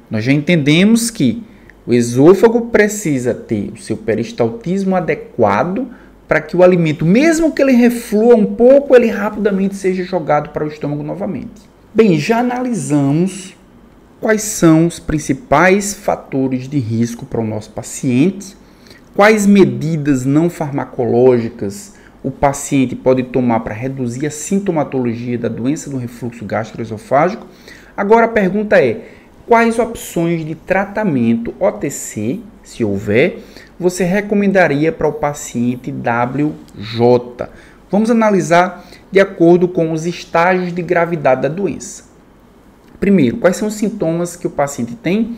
Nós já entendemos que o esôfago precisa ter o seu peristaltismo adequado para que o alimento, mesmo que ele reflua um pouco, ele rapidamente seja jogado para o estômago novamente. Bem, já analisamos quais são os principais fatores de risco para o nosso paciente, quais medidas não farmacológicas o paciente pode tomar para reduzir a sintomatologia da doença do refluxo gastroesofágico. Agora a pergunta é, quais opções de tratamento OTC, se houver, você recomendaria para o paciente WJ? Vamos analisar de acordo com os estágios de gravidade da doença. Primeiro, quais são os sintomas que o paciente tem?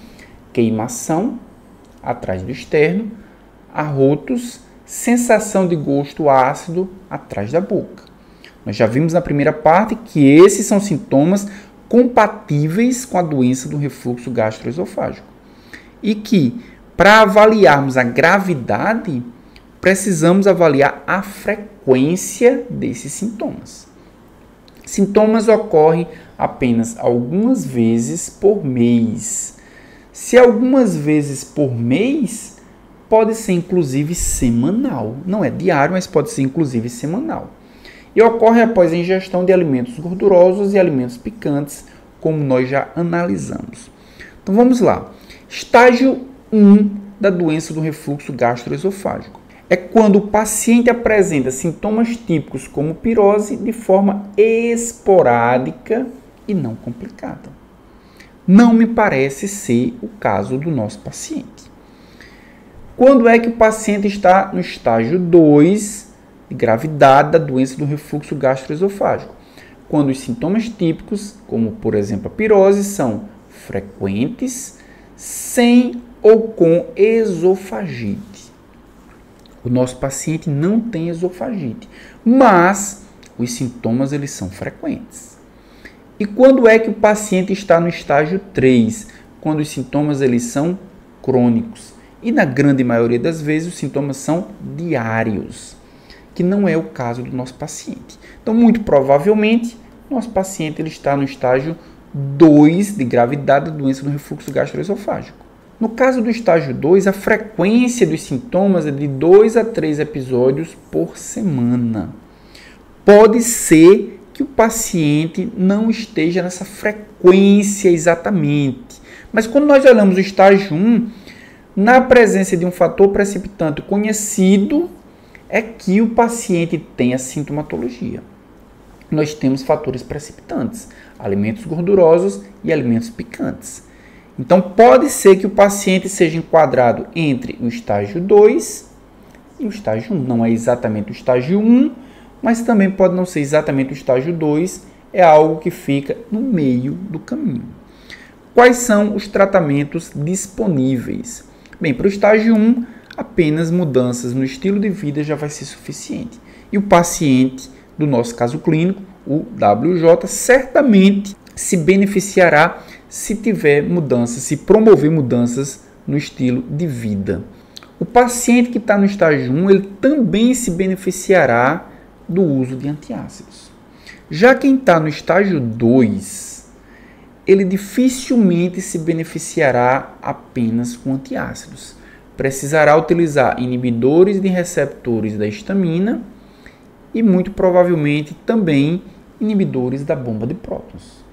Queimação atrás do externo, arrotos, sensação de gosto ácido atrás da boca. Nós já vimos na primeira parte que esses são sintomas compatíveis com a doença do refluxo gastroesofágico. E que, para avaliarmos a gravidade, precisamos avaliar a frequência desses sintomas. Sintomas ocorrem apenas algumas vezes por mês. Se algumas vezes por mês, pode ser inclusive semanal. Não é diário, mas pode ser inclusive semanal. E ocorre após a ingestão de alimentos gordurosos e alimentos picantes, como nós já analisamos. Então vamos lá. Estágio 1 da doença do refluxo gastroesofágico. É quando o paciente apresenta sintomas típicos como pirose de forma esporádica e não complicada. Não me parece ser o caso do nosso paciente. Quando é que o paciente está no estágio 2 de gravidade da doença do refluxo gastroesofágico? Quando os sintomas típicos, como por exemplo a pirose, são frequentes, sem ou com esofagite. O nosso paciente não tem esofagite, mas os sintomas eles são frequentes. E quando é que o paciente está no estágio 3? Quando os sintomas eles são crônicos. E na grande maioria das vezes os sintomas são diários, que não é o caso do nosso paciente. Então, muito provavelmente, nosso paciente ele está no estágio 2 de gravidade da doença do refluxo gastroesofágico. No caso do estágio 2, a frequência dos sintomas é de 2 a 3 episódios por semana. Pode ser que o paciente não esteja nessa frequência exatamente. Mas quando nós olhamos o estágio 1, na presença de um fator precipitante conhecido, é que o paciente tem a sintomatologia. Nós temos fatores precipitantes, alimentos gordurosos e alimentos picantes. Então, pode ser que o paciente seja enquadrado entre o estágio 2 e o estágio 1. Não é exatamente o estágio 1, mas também pode não ser exatamente o estágio 2, é algo que fica no meio do caminho. Quais são os tratamentos disponíveis? Bem, para o estágio 1, apenas mudanças no estilo de vida já vai ser suficiente. E o paciente, do nosso caso clínico, o WJ, certamente se beneficiará se tiver mudanças, se promover mudanças no estilo de vida. O paciente que está no estágio 1, ele também se beneficiará do uso de antiácidos. Já quem está no estágio 2, ele dificilmente se beneficiará apenas com antiácidos. Precisará utilizar inibidores de receptores da histamina e muito provavelmente também inibidores da bomba de prótons.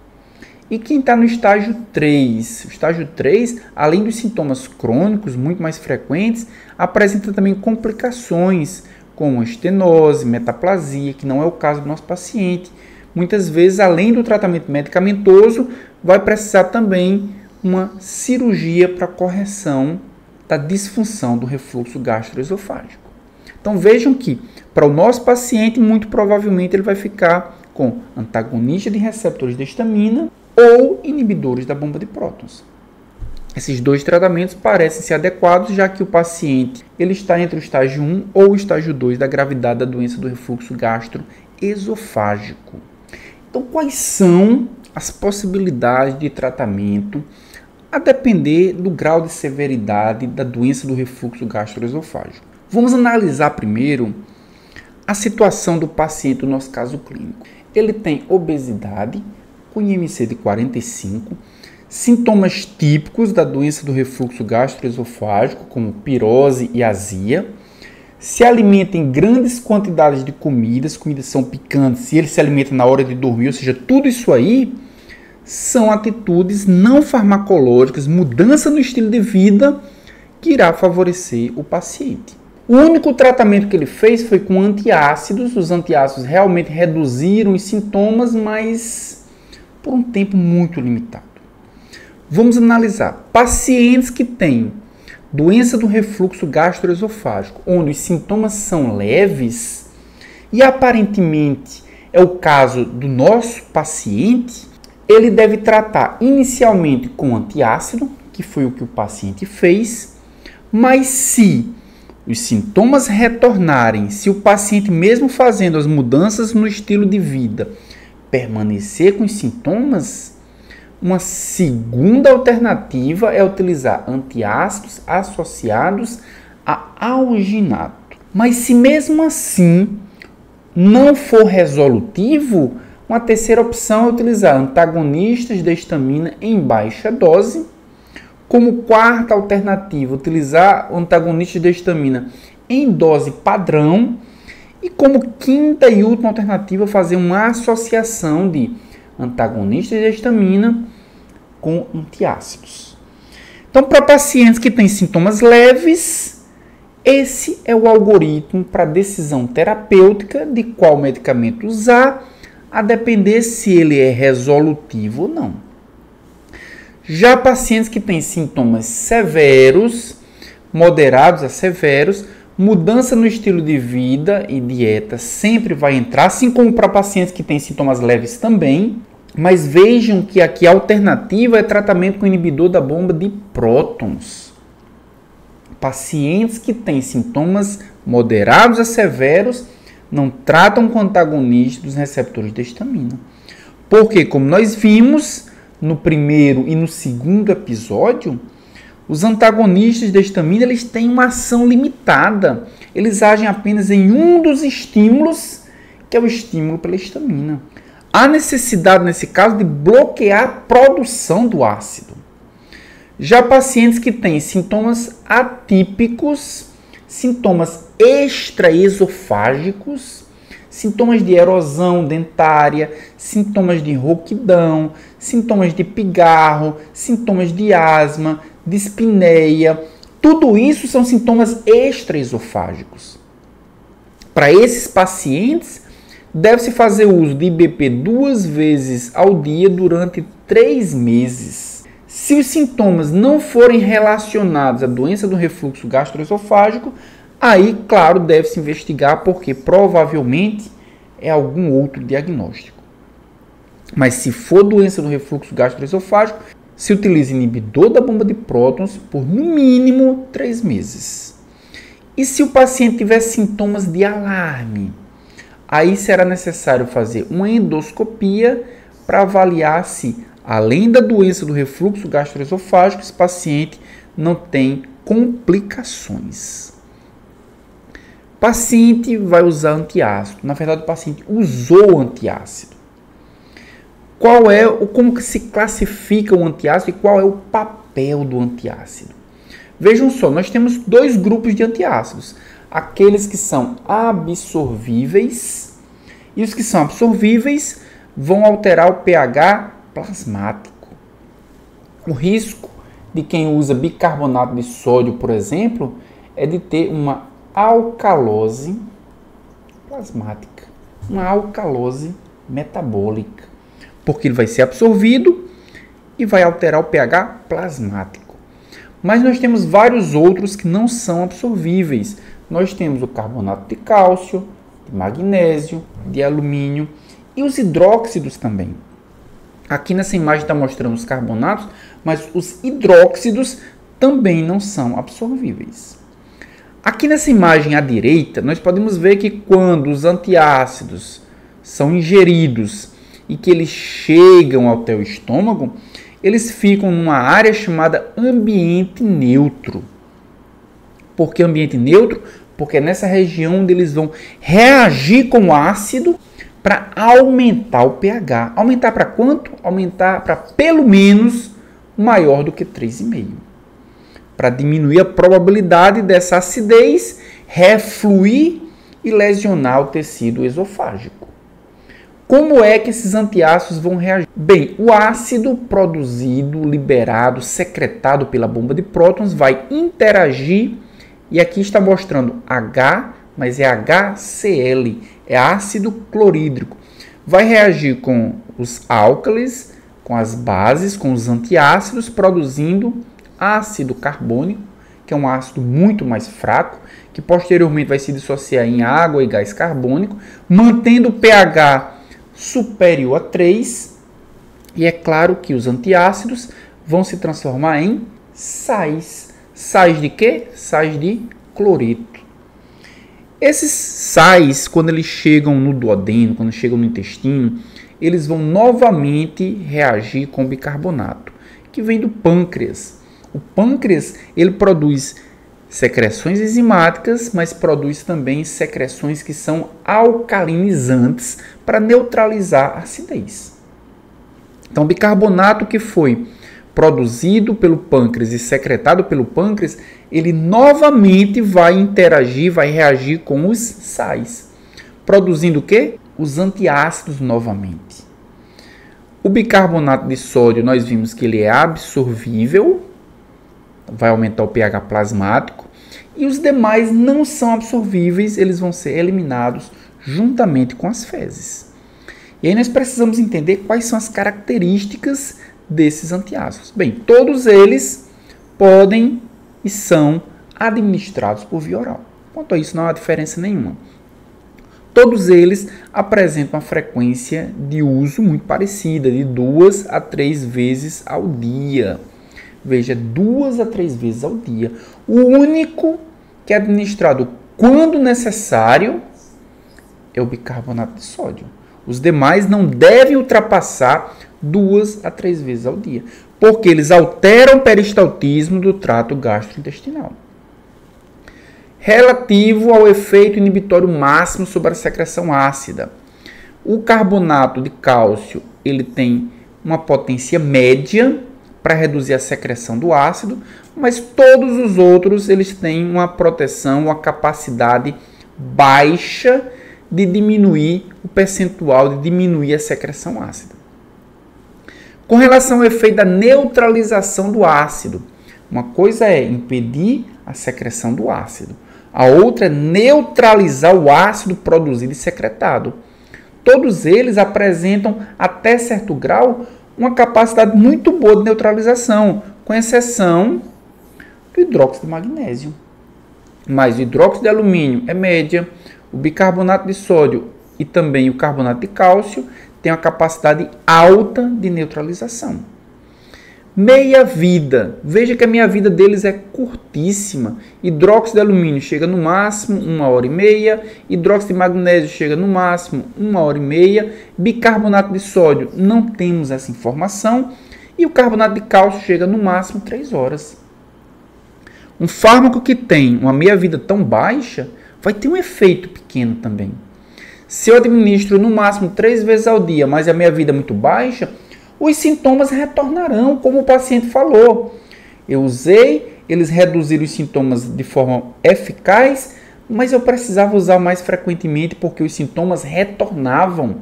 E quem está no estágio 3? O estágio 3, além dos sintomas crônicos muito mais frequentes, apresenta também complicações como estenose, metaplasia, que não é o caso do nosso paciente. Muitas vezes, além do tratamento medicamentoso, vai precisar também uma cirurgia para correção da disfunção do refluxo gastroesofágico. Então vejam que, para o nosso paciente, muito provavelmente ele vai ficar com antagonista de receptores de histamina ou inibidores da bomba de prótons. Esses dois tratamentos parecem ser adequados, já que o paciente ele está entre o estágio 1 ou o estágio 2 da gravidade da doença do refluxo gastroesofágico. Então, quais são as possibilidades de tratamento a depender do grau de severidade da doença do refluxo gastroesofágico? Vamos analisar primeiro a situação do paciente no nosso caso clínico. Ele tem obesidade, com IMC de 45, sintomas típicos da doença do refluxo gastroesofágico, como pirose e azia, se alimenta em grandes quantidades de comidas são picantes, e ele se alimenta na hora de dormir, ou seja, tudo isso aí são atitudes não farmacológicas, mudança no estilo de vida que irá favorecer o paciente. O único tratamento que ele fez foi com antiácidos. Os antiácidos realmente reduziram os sintomas, mas por um tempo muito limitado. Vamos analisar pacientes que têm doença do refluxo gastroesofágico, onde os sintomas são leves, e aparentemente é o caso do nosso paciente. Ele deve tratar inicialmente com antiácido, que foi o que o paciente fez, mas se os sintomas retornarem, se o paciente, mesmo fazendo as mudanças no estilo de vida, permanecer com os sintomas, uma segunda alternativa é utilizar antiácidos associados a alginato. Mas se mesmo assim não for resolutivo, uma terceira opção é utilizar antagonistas da histamina em baixa dose. Como quarta alternativa, utilizar antagonistas da histamina em dose padrão. E como quinta e última alternativa, fazer uma associação de antagonistas da histamina com antiácidos. Então, para pacientes que têm sintomas leves, esse é o algoritmo para decisão terapêutica de qual medicamento usar, a depender se ele é resolutivo ou não. Já pacientes que têm sintomas severos, moderados a severos, mudança no estilo de vida e dieta sempre vai entrar, assim como para pacientes que têm sintomas leves também. Mas vejam que aqui a alternativa é tratamento com inibidor da bomba de prótons. Pacientes que têm sintomas moderados a severos não tratam com antagonistas dos receptores da histamina. Porque, como nós vimos no primeiro e no segundo episódio, os antagonistas da histamina eles têm uma ação limitada. Eles agem apenas em um dos estímulos, que é o estímulo pela histamina. Há necessidade, nesse caso, de bloquear a produção do ácido. Já pacientes que têm sintomas atípicos, sintomas extraesofágicos, sintomas de erosão dentária, sintomas de rouquidão, sintomas de pigarro, sintomas de asma, dispneia, tudo isso são sintomas extraesofágicos. Para esses pacientes, deve-se fazer uso de IBP 2 vezes ao dia durante 3 meses. Se os sintomas não forem relacionados à doença do refluxo gastroesofágico, aí, claro, deve-se investigar porque provavelmente é algum outro diagnóstico. Mas se for doença do refluxo gastroesofágico, se utiliza inibidor da bomba de prótons por no mínimo 3 meses. E se o paciente tiver sintomas de alarme, aí será necessário fazer uma endoscopia para avaliar se, além da doença do refluxo gastroesofágico, esse paciente não tem complicações. O paciente vai usar antiácido. Na verdade, o paciente usou antiácido. Como que se classifica o antiácido e qual é o papel do antiácido? Vejam só, nós temos 2 grupos de antiácidos. Aqueles que são absorvíveis e os que são absorvíveis vão alterar o pH plasmático. O risco de quem usa bicarbonato de sódio, por exemplo, é de ter uma alcalose plasmática, uma alcalose metabólica, porque ele vai ser absorvido e vai alterar o pH plasmático. Mas nós temos vários outros que não são absorvíveis. Nós temos o carbonato de cálcio, de magnésio, de alumínio e os hidróxidos também. Aqui nessa imagem está mostrando os carbonatos, mas os hidróxidos também não são absorvíveis. Aqui nessa imagem à direita, nós podemos ver que quando os antiácidos são ingeridos e que eles chegam ao teu estômago, eles ficam numa área chamada ambiente neutro. Por que ambiente neutro? Porque é nessa região onde eles vão reagir com o ácido para aumentar o pH. Aumentar para quanto? Aumentar para pelo menos maior do que 3,5. Para diminuir a probabilidade dessa acidez refluir e lesionar o tecido esofágico. Como é que esses antiácidos vão reagir? Bem, o ácido produzido, liberado, secretado pela bomba de prótons vai interagir, e aqui está mostrando H, mas é HCl, é ácido clorídrico. Vai reagir com os álcalis, com as bases, com os antiácidos, produzindo ácido carbônico, que é um ácido muito mais fraco, que posteriormente vai se dissociar em água e gás carbônico, mantendo o pH superior a 3, e é claro que os antiácidos vão se transformar em sais. Sais de quê? Sais de cloreto. Esses sais, quando eles chegam no duodeno, quando chegam no intestino, eles vão novamente reagir com bicarbonato, que vem do pâncreas. O pâncreas, ele produz secreções enzimáticas, mas produz também secreções que são alcalinizantes para neutralizar a acidez. Então, o bicarbonato que foi produzido pelo pâncreas e secretado pelo pâncreas, ele novamente vai interagir, vai reagir com os sais, produzindo o quê? Os antiácidos novamente. O bicarbonato de sódio, nós vimos que ele é absorvível, vai aumentar o pH plasmático, e os demais não são absorvíveis, eles vão ser eliminados juntamente com as fezes. E aí nós precisamos entender quais são as características desses antiácidos. Bem, todos eles podem e são administrados por via oral. Quanto a isso, não há diferença nenhuma. Todos eles apresentam uma frequência de uso muito parecida, de 2 a 3 vezes ao dia. Veja, 2 a 3 vezes ao dia. O único que é administrado quando necessário é o bicarbonato de sódio. Os demais não devem ultrapassar 2 a 3 vezes ao dia, porque eles alteram o peristaltismo do trato gastrointestinal. Relativo ao efeito inibitório máximo sobre a secreção ácida. O carbonato de cálcio, ele tem uma potência média para reduzir a secreção do ácido, mas todos os outros eles têm uma proteção, uma capacidade baixa de diminuir o percentual, de diminuir a secreção ácida. Com relação ao efeito da neutralização do ácido, uma coisa é impedir a secreção do ácido, a outra é neutralizar o ácido produzido e secretado. Todos eles apresentam, até certo grau, uma capacidade muito boa de neutralização, com exceção do hidróxido de magnésio. Mas o hidróxido de alumínio é média, o bicarbonato de sódio e também o carbonato de cálcio têm uma capacidade alta de neutralização. Meia-vida. Veja que a meia-vida deles é curtíssima. Hidróxido de alumínio chega no máximo 1h30, hidróxido de magnésio chega no máximo 1h30, bicarbonato de sódio não temos essa informação e o carbonato de cálcio chega no máximo 3 horas. Um fármaco que tem uma meia-vida tão baixa vai ter um efeito pequeno também. Se eu administro no máximo 3 vezes ao dia, mas a meia-vida é muito baixa, os sintomas retornarão, como o paciente falou. Eu usei, eles reduziram os sintomas de forma eficaz, mas eu precisava usar mais frequentemente porque os sintomas retornavam.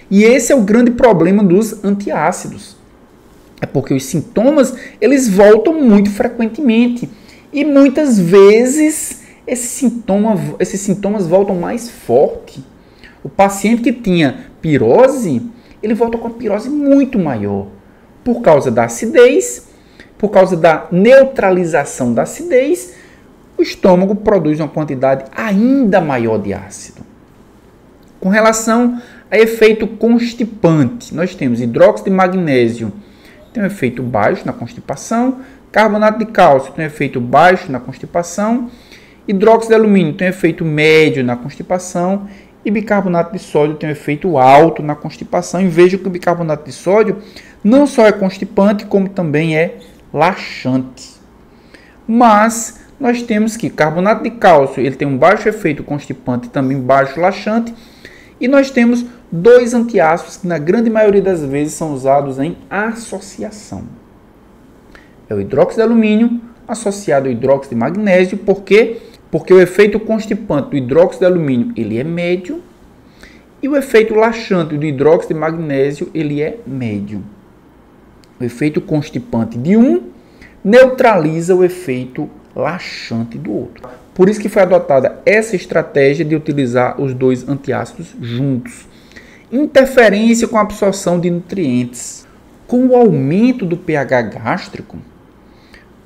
E esse é o grande problema dos antiácidos. É porque os sintomas, eles voltam muito frequentemente. E muitas vezes esses sintomas voltam mais forte. O paciente que tinha pirose, ele volta com a pirose muito maior, por causa da acidez, por causa da neutralização da acidez, o estômago produz uma quantidade ainda maior de ácido. Com relação a efeito constipante, nós temos hidróxido de magnésio, tem um efeito baixo na constipação, carbonato de cálcio tem um efeito baixo na constipação, hidróxido de alumínio tem um efeito médio na constipação, e bicarbonato de sódio tem um efeito alto na constipação. E veja que o bicarbonato de sódio não só é constipante, como também é laxante. Mas nós temos que carbonato de cálcio ele tem um baixo efeito constipante e também baixo laxante. E nós temos 2 antiácidos que na grande maioria das vezes são usados em associação. É o hidróxido de alumínio associado ao hidróxido de magnésio, porque o efeito constipante do hidróxido de alumínio ele é médio e o efeito laxante do hidróxido de magnésio ele é médio. O efeito constipante de um neutraliza o efeito laxante do outro. Por isso que foi adotada essa estratégia de utilizar os 2 antiácidos juntos. Interferência com a absorção de nutrientes. Com o aumento do pH gástrico,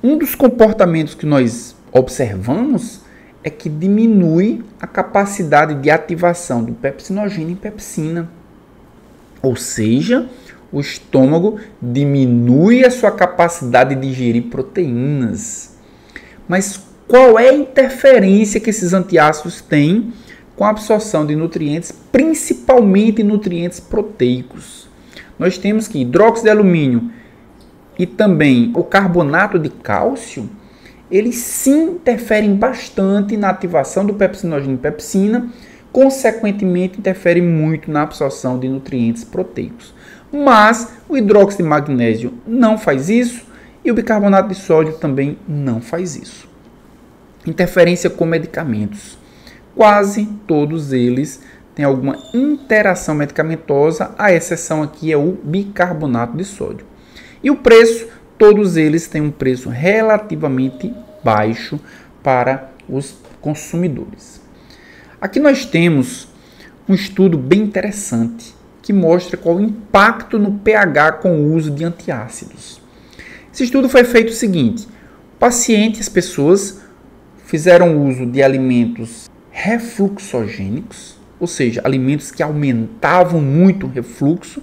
um dos comportamentos que nós observamos é que diminui a capacidade de ativação do pepsinogênio e pepsina. Ou seja, o estômago diminui a sua capacidade de digerir proteínas. Mas qual é a interferência que esses antiácidos têm com a absorção de nutrientes, principalmente nutrientes proteicos. Nós temos que hidróxido de alumínio e também o carbonato de cálcio, eles sim interferem bastante na ativação do pepsinogênio e pepsina, consequentemente interferem muito na absorção de nutrientes proteicos. Mas o hidróxido de magnésio não faz isso e o bicarbonato de sódio também não faz isso. Interferência com medicamentos. Quase todos eles têm alguma interação medicamentosa, a exceção aqui é o bicarbonato de sódio. E o preço, todos eles têm um preço relativamente baixo para os consumidores. Aqui nós temos um estudo bem interessante que mostra qual o impacto no pH com o uso de antiácidos. Esse estudo foi feito o seguinte: as pessoas fizeram uso de alimentos refluxogênicos, ou seja, alimentos que aumentavam muito o refluxo,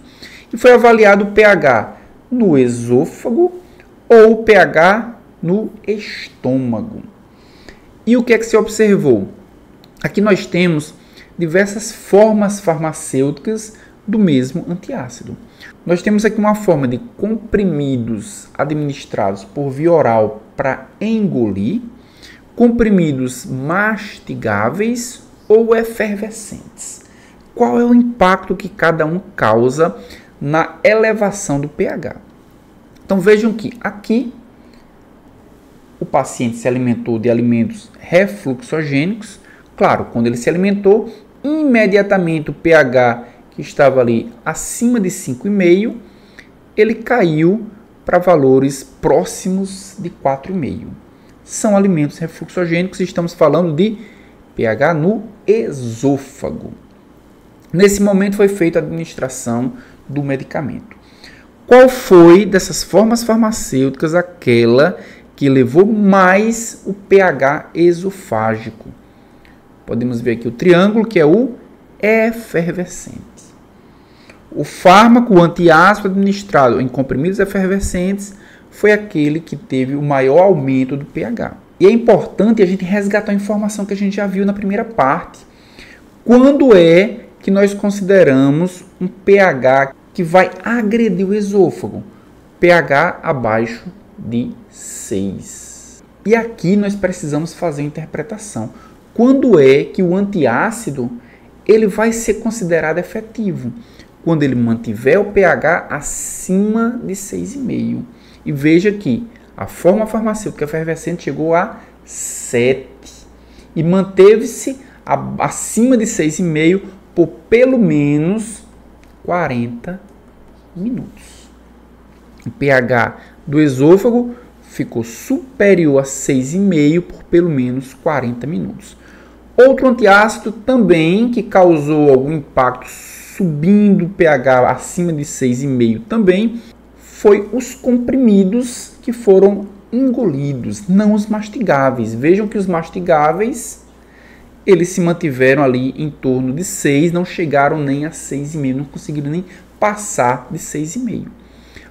e foi avaliado o pH no esôfago ou o pH no estômago. E o que é que se observou? Aqui nós temos diversas formas farmacêuticas do mesmo antiácido. Nós temos aqui uma forma de comprimidos administrados por via oral para engolir, comprimidos mastigáveis ou efervescentes. Qual é o impacto que cada um causa na elevação do pH? Então vejam que aqui o paciente se alimentou de alimentos refluxogênicos. Claro, quando ele se alimentou, imediatamente o pH que estava ali acima de 5,5, ele caiu para valores próximos de 4,5. São alimentos refluxogênicos e estamos falando de pH no esôfago. Nesse momento foi feita a administração do medicamento. Qual foi dessas formas farmacêuticas aquela que elevou mais o pH esofágico? Podemos ver aqui o triângulo, que é o efervescente. O fármaco antiácido administrado em comprimidos efervescentes foi aquele que teve o maior aumento do pH. E é importante a gente resgatar a informação que a gente já viu na primeira parte. Quando é que nós consideramos um pH que vai agredir o esôfago? pH abaixo de 6. E aqui nós precisamos fazer a interpretação. Quando é que o antiácido ele vai ser considerado efetivo? Quando ele mantiver o pH acima de 6,5. E veja que a forma farmacêutica efervescente chegou a 7 e manteve-se acima de 6,5 por pelo menos 40 minutos. O pH do esôfago ficou superior a 6,5 por pelo menos 40 minutos. Outro antiácido também que causou algum impacto subindo o pH acima de 6,5 também foi os comprimidos que foram engolidos, não os mastigáveis. Vejam que os mastigáveis, eles se mantiveram ali em torno de 6, não chegaram nem a 6,5, não conseguiram nem passar de 6,5.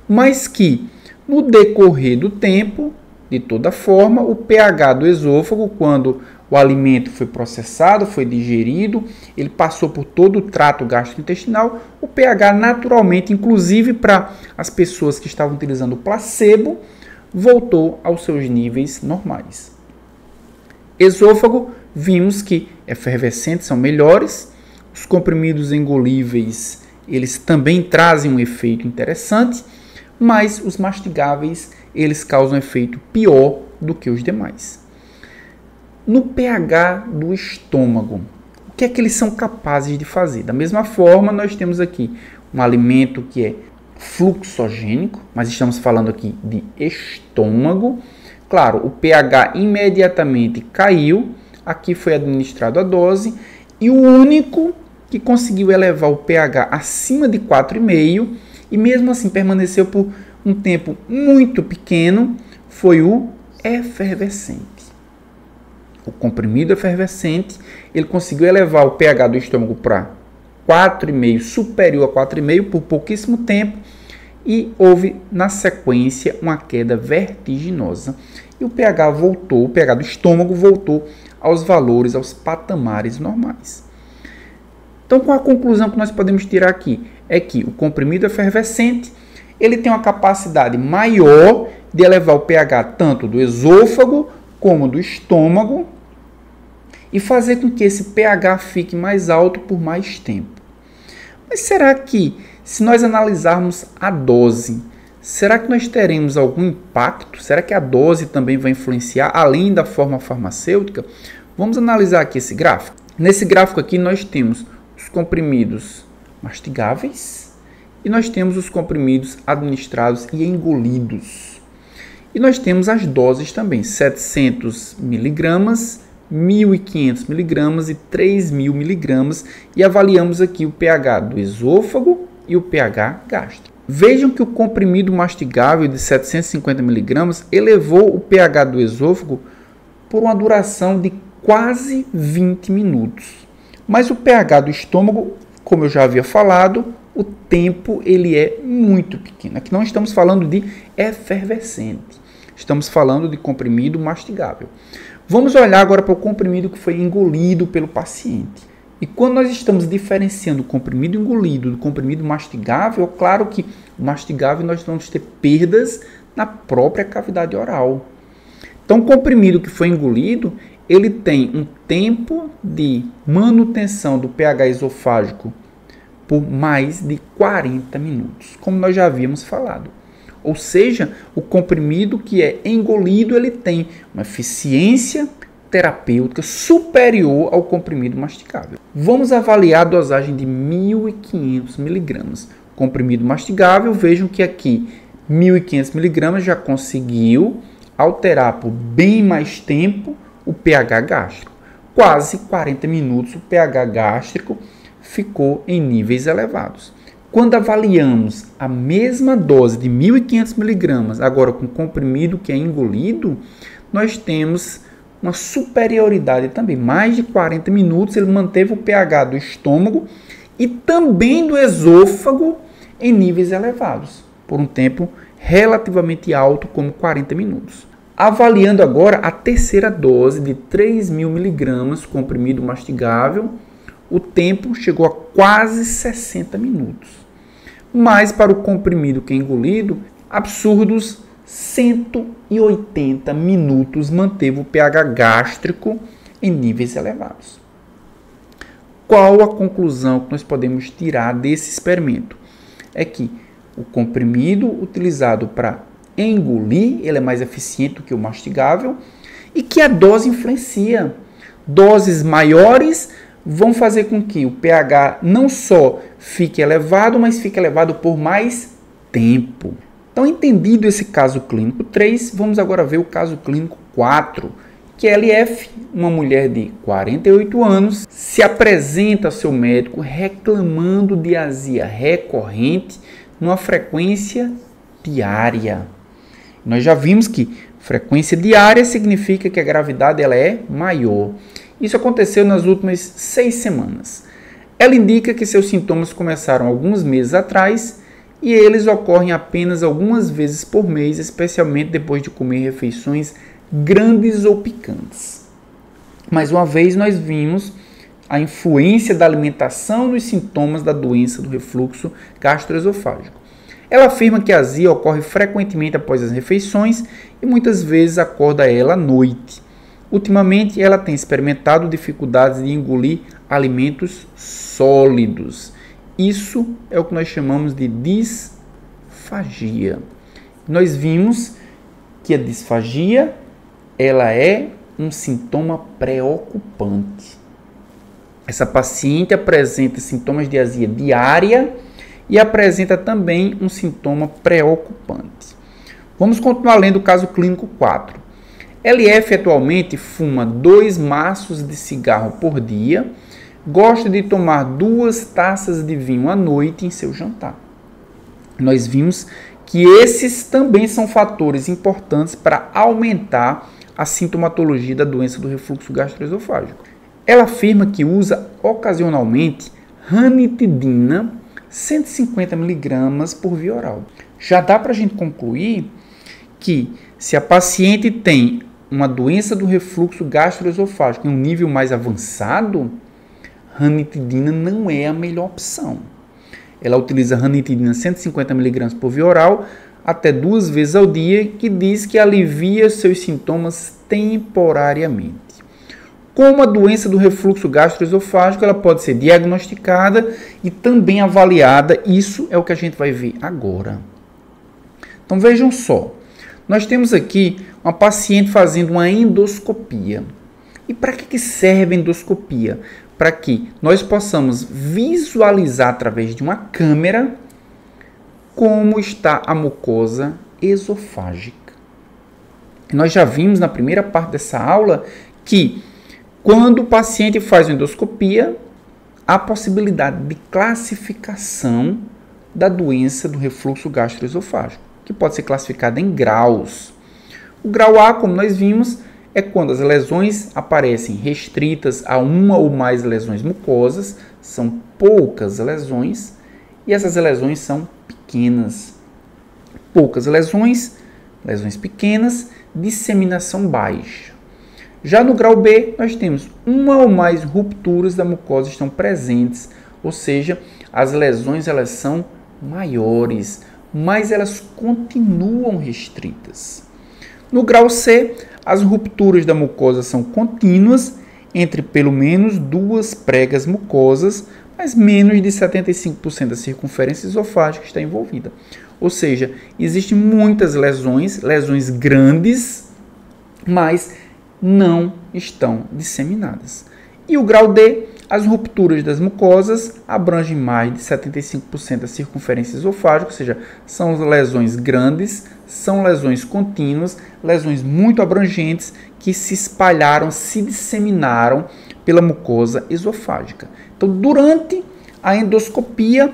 Mas que, no decorrer do tempo, de toda forma, o pH do esôfago, quando o alimento foi processado, foi digerido, ele passou por todo o trato gastrointestinal, o pH naturalmente, inclusive para as pessoas que estavam utilizando o placebo, voltou aos seus níveis normais. Esôfago, vimos que efervescentes são melhores, os comprimidos engolíveis, eles também trazem um efeito interessante, mas os mastigáveis, eles causam um efeito pior do que os demais. No pH do estômago, o que é que eles são capazes de fazer? Da mesma forma, nós temos aqui um alimento que é fluxogênico, mas estamos falando aqui de estômago. Claro, o pH imediatamente caiu, aqui foi administrado a dose, e o único que conseguiu elevar o pH acima de 4,5 e mesmo assim permaneceu por um tempo muito pequeno foi o efervescente. O comprimido efervescente, ele conseguiu elevar o pH do estômago para 4,5, superior a 4,5 por pouquíssimo tempo e houve na sequência uma queda vertiginosa e o pH voltou, o pH do estômago voltou aos valores, aos patamares normais. Então, qual a conclusão que nós podemos tirar aqui? É que o comprimido efervescente ele tem uma capacidade maior de elevar o pH tanto do esôfago como do estômago e fazer com que esse pH fique mais alto por mais tempo. Mas será que, se nós analisarmos a dose, será que nós teremos algum impacto? Será que a dose também vai influenciar, além da forma farmacêutica? Vamos analisar aqui esse gráfico. Nesse gráfico aqui nós temos os comprimidos mastigáveis e nós temos os comprimidos administrados e engolidos. E nós temos as doses também, 700 miligramas, 1.500 miligramas e 3.000 miligramas, e avaliamos aqui o pH do esôfago e o pH gástrico. Vejam que o comprimido mastigável de 750 miligramas elevou o pH do esôfago por uma duração de quase 20 minutos. Mas o pH do estômago, como eu já havia falado, o tempo ele é muito pequeno. Aqui não estamos falando de efervescente, estamos falando de comprimido mastigável. Vamos olhar agora para o comprimido que foi engolido pelo paciente. E quando nós estamos diferenciando o comprimido engolido do comprimido mastigável, é claro que o mastigável nós vamos ter perdas na própria cavidade oral. Então, o comprimido que foi engolido, ele tem um tempo de manutenção do pH esofágico por mais de 40 minutos, como nós já havíamos falado. Ou seja, o comprimido que é engolido, ele tem uma eficiência terapêutica superior ao comprimido mastigável. Vamos avaliar a dosagem de 1.500 miligramas. Comprimido mastigável, vejam que aqui 1.500 miligramas já conseguiu alterar por bem mais tempo o pH gástrico. Quase 40 minutos o pH gástrico ficou em níveis elevados. Quando avaliamos a mesma dose de 1.500 miligramas, agora com comprimido que é engolido, nós temos uma superioridade também. Mais de 40 minutos ele manteve o pH do estômago e também do esôfago em níveis elevados, por um tempo relativamente alto, como 40 minutos. Avaliando agora a terceira dose de 3.000 miligramas, comprimido mastigável, o tempo chegou a quase 60 minutos. Mas para o comprimido que é engolido, absurdos 180 minutos manteve o pH gástrico em níveis elevados. Qual a conclusão que nós podemos tirar desse experimento? É que o comprimido utilizado para engolir, ele é mais eficiente do que o mastigável e que a dose influencia. Doses maiores vão fazer com que o pH não só fique elevado, mas fique elevado por mais tempo. Então, entendido esse caso clínico 3, vamos agora ver o caso clínico 4, que é LF, uma mulher de 48 anos, se apresenta ao seu médico reclamando de azia recorrente numa frequência diária. Nós já vimos que frequência diária significa que a gravidade ela é maior. Isso aconteceu nas últimas 6 semanas. Ela indica que seus sintomas começaram alguns meses atrás e eles ocorrem apenas algumas vezes por mês, especialmente depois de comer refeições grandes ou picantes. Mais uma vez, nós vimos a influência da alimentação nos sintomas da doença do refluxo gastroesofágico. Ela afirma que a azia ocorre frequentemente após as refeições e muitas vezes acorda ela à noite. Ultimamente, ela tem experimentado dificuldades de engolir alimentos sólidos. Isso é o que nós chamamos de disfagia. Nós vimos que a disfagia ela é um sintoma preocupante. Essa paciente apresenta sintomas de azia diária e apresenta também um sintoma preocupante. Vamos continuar lendo o caso clínico 4. LF atualmente fuma 2 maços de cigarro por dia, gosta de tomar 2 taças de vinho à noite em seu jantar. Nós vimos que esses também são fatores importantes para aumentar a sintomatologia da doença do refluxo gastroesofágico. Ela afirma que usa ocasionalmente ranitidina 150 mg por via oral. Já dá para a gente concluir que se a paciente tem uma doença do refluxo gastroesofágico em um nível mais avançado, ranitidina não é a melhor opção. Ela utiliza ranitidina 150 mg por via oral até 2 vezes ao dia, que diz que alivia seus sintomas temporariamente. Como a doença do refluxo gastroesofágico, ela pode ser diagnosticada e também avaliada. Isso é o que a gente vai ver agora. Então vejam só, nós temos aqui uma paciente fazendo uma endoscopia. E para que serve a endoscopia? Para que nós possamos visualizar através de uma câmera como está a mucosa esofágica. Nós já vimos na primeira parte dessa aula que quando o paciente faz uma endoscopia, há possibilidade de classificação da doença do refluxo gastroesofágico, que pode ser classificada em graus. O grau A, como nós vimos, é quando as lesões aparecem restritas a uma ou mais lesões mucosas, são poucas lesões, e essas lesões são pequenas. Poucas lesões pequenas, disseminação baixa. Já no grau B, nós temos uma ou mais rupturas da mucosa estão presentes, ou seja, as lesões elas são maiores, mas elas continuam restritas. No grau C, as rupturas da mucosa são contínuas, entre pelo menos 2 pregas mucosas, mas menos de 75% da circunferência esofágica está envolvida. Ou seja, existem muitas lesões grandes, mas não estão disseminadas. E o grau D, as rupturas das mucosas abrangem mais de 75% da circunferência esofágica, ou seja, são lesões grandes, são lesões contínuas, lesões muito abrangentes que se espalharam, se disseminaram pela mucosa esofágica. Então, durante a endoscopia,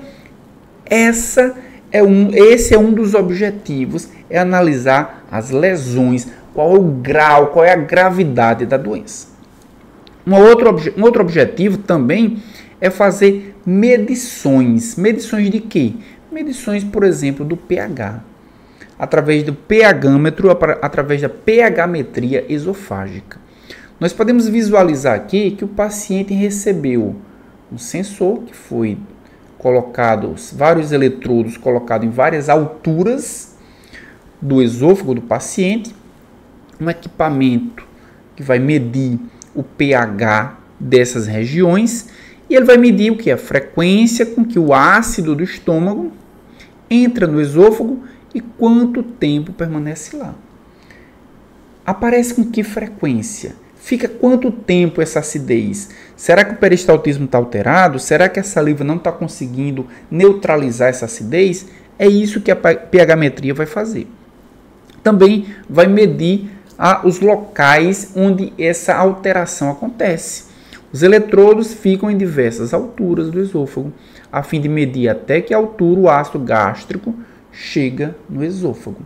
esse é um dos objetivos, é analisar as lesões, qual é o grau, qual é a gravidade da doença. Um outro objetivo também é fazer medições. Medições de quê? Medições, por exemplo, do pH. Através do pHmetro, através da pHmetria esofágica. Nós podemos visualizar aqui que o paciente recebeu um sensor que foi colocado, vários eletrodos colocados em várias alturas do esôfago do paciente, um equipamento que vai medir o pH dessas regiões e ele vai medir o que? A frequência com que o ácido do estômago entra no esôfago e quanto tempo permanece lá. Aparece com que frequência? Fica quanto tempo essa acidez? Será que o peristaltismo está alterado? Será que a saliva não está conseguindo neutralizar essa acidez? É isso que a pHmetria vai fazer. Também vai medir os locais onde essa alteração acontece. Os eletrodos ficam em diversas alturas do esôfago, a fim de medir até que altura o ácido gástrico chega no esôfago.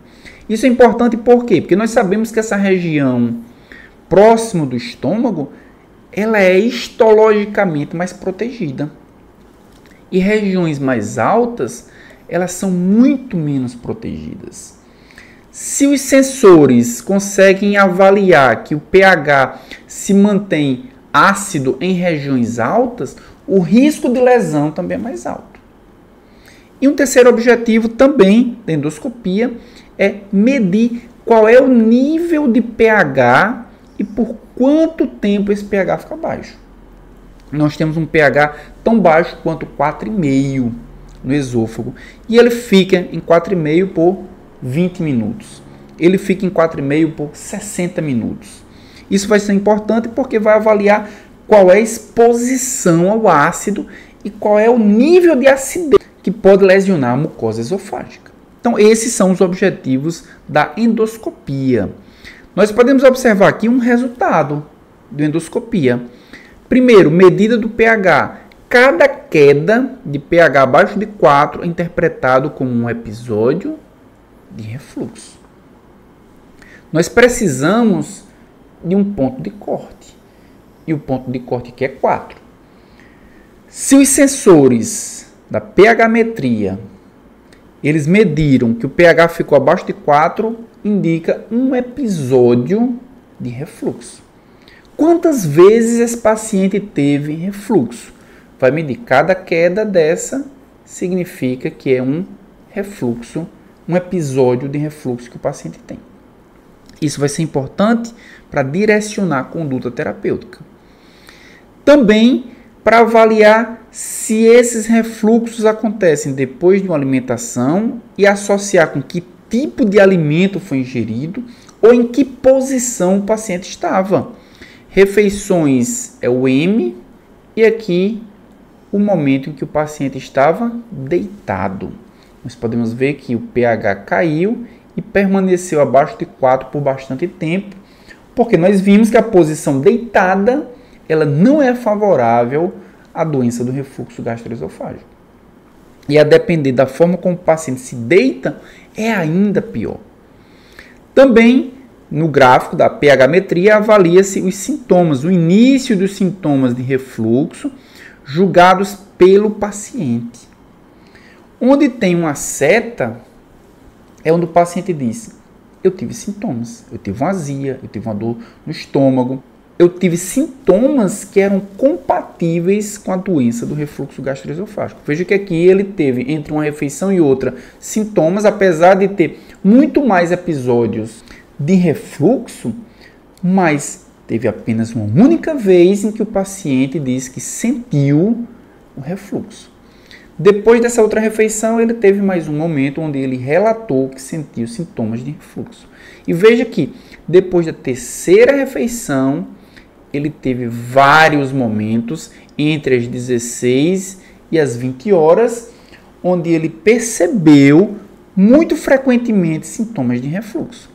Isso é importante por quê? Porque nós sabemos que essa região próximo do estômago, ela é histologicamente mais protegida. E regiões mais altas, elas são muito menos protegidas. Se os sensores conseguem avaliar que o pH se mantém ácido em regiões altas, o risco de lesão também é mais alto. E um terceiro objetivo também da endoscopia é medir qual é o nível de pH e por quanto tempo esse pH fica baixo. Nós temos um pH tão baixo quanto 4,5 no esôfago. E ele fica em 4,5 por 20 minutos. Ele fica em 4,5 por 60 minutos. Isso vai ser importante porque vai avaliar qual é a exposição ao ácido e qual é o nível de acidez que pode lesionar a mucosa esofágica. Então, esses são os objetivos da endoscopia. Nós podemos observar aqui um resultado da endoscopia. Primeiro, medida do pH. Cada queda de pH abaixo de 4 é interpretado como um episódio de refluxo. Nós precisamos de um ponto de corte. E o ponto de corte aqui é 4. Se os sensores da pHmetria, eles mediram que o pH ficou abaixo de 4, indica um episódio de refluxo. Quantas vezes esse paciente teve refluxo? vai medir cada queda dessa, significa que é um refluxo, um episódio de refluxo que o paciente tem. Isso vai ser importante para direcionar a conduta terapêutica. Também para avaliar se esses refluxos acontecem depois de uma alimentação e associar com que tipo de alimento foi ingerido ou em que posição o paciente estava. Refeições é o M e aqui o momento em que o paciente estava deitado. Nós podemos ver que o pH caiu e permaneceu abaixo de 4 por bastante tempo, porque nós vimos que a posição deitada ela não é favorável à doença do refluxo gastroesofágico. E a depender da forma como o paciente se deita, é ainda pior. Também, no gráfico da pH-metria, avalia-se os sintomas, o início dos sintomas de refluxo, julgados pelo paciente. Onde tem uma seta, é onde o paciente diz: eu tive sintomas, eu tive uma azia, eu tive uma dor no estômago, eu tive sintomas que eram compatíveis com a doença do refluxo gastroesofágico. Veja que aqui ele teve, entre uma refeição e outra, sintomas, apesar de ter muito mais episódios de refluxo, mas teve apenas uma única vez em que o paciente disse que sentiu o refluxo. Depois dessa outra refeição, ele teve mais um momento onde ele relatou que sentiu sintomas de refluxo. E veja que, depois da terceira refeição, ele teve vários momentos entre as 16 e as 20 horas, onde ele percebeu muito frequentemente sintomas de refluxo.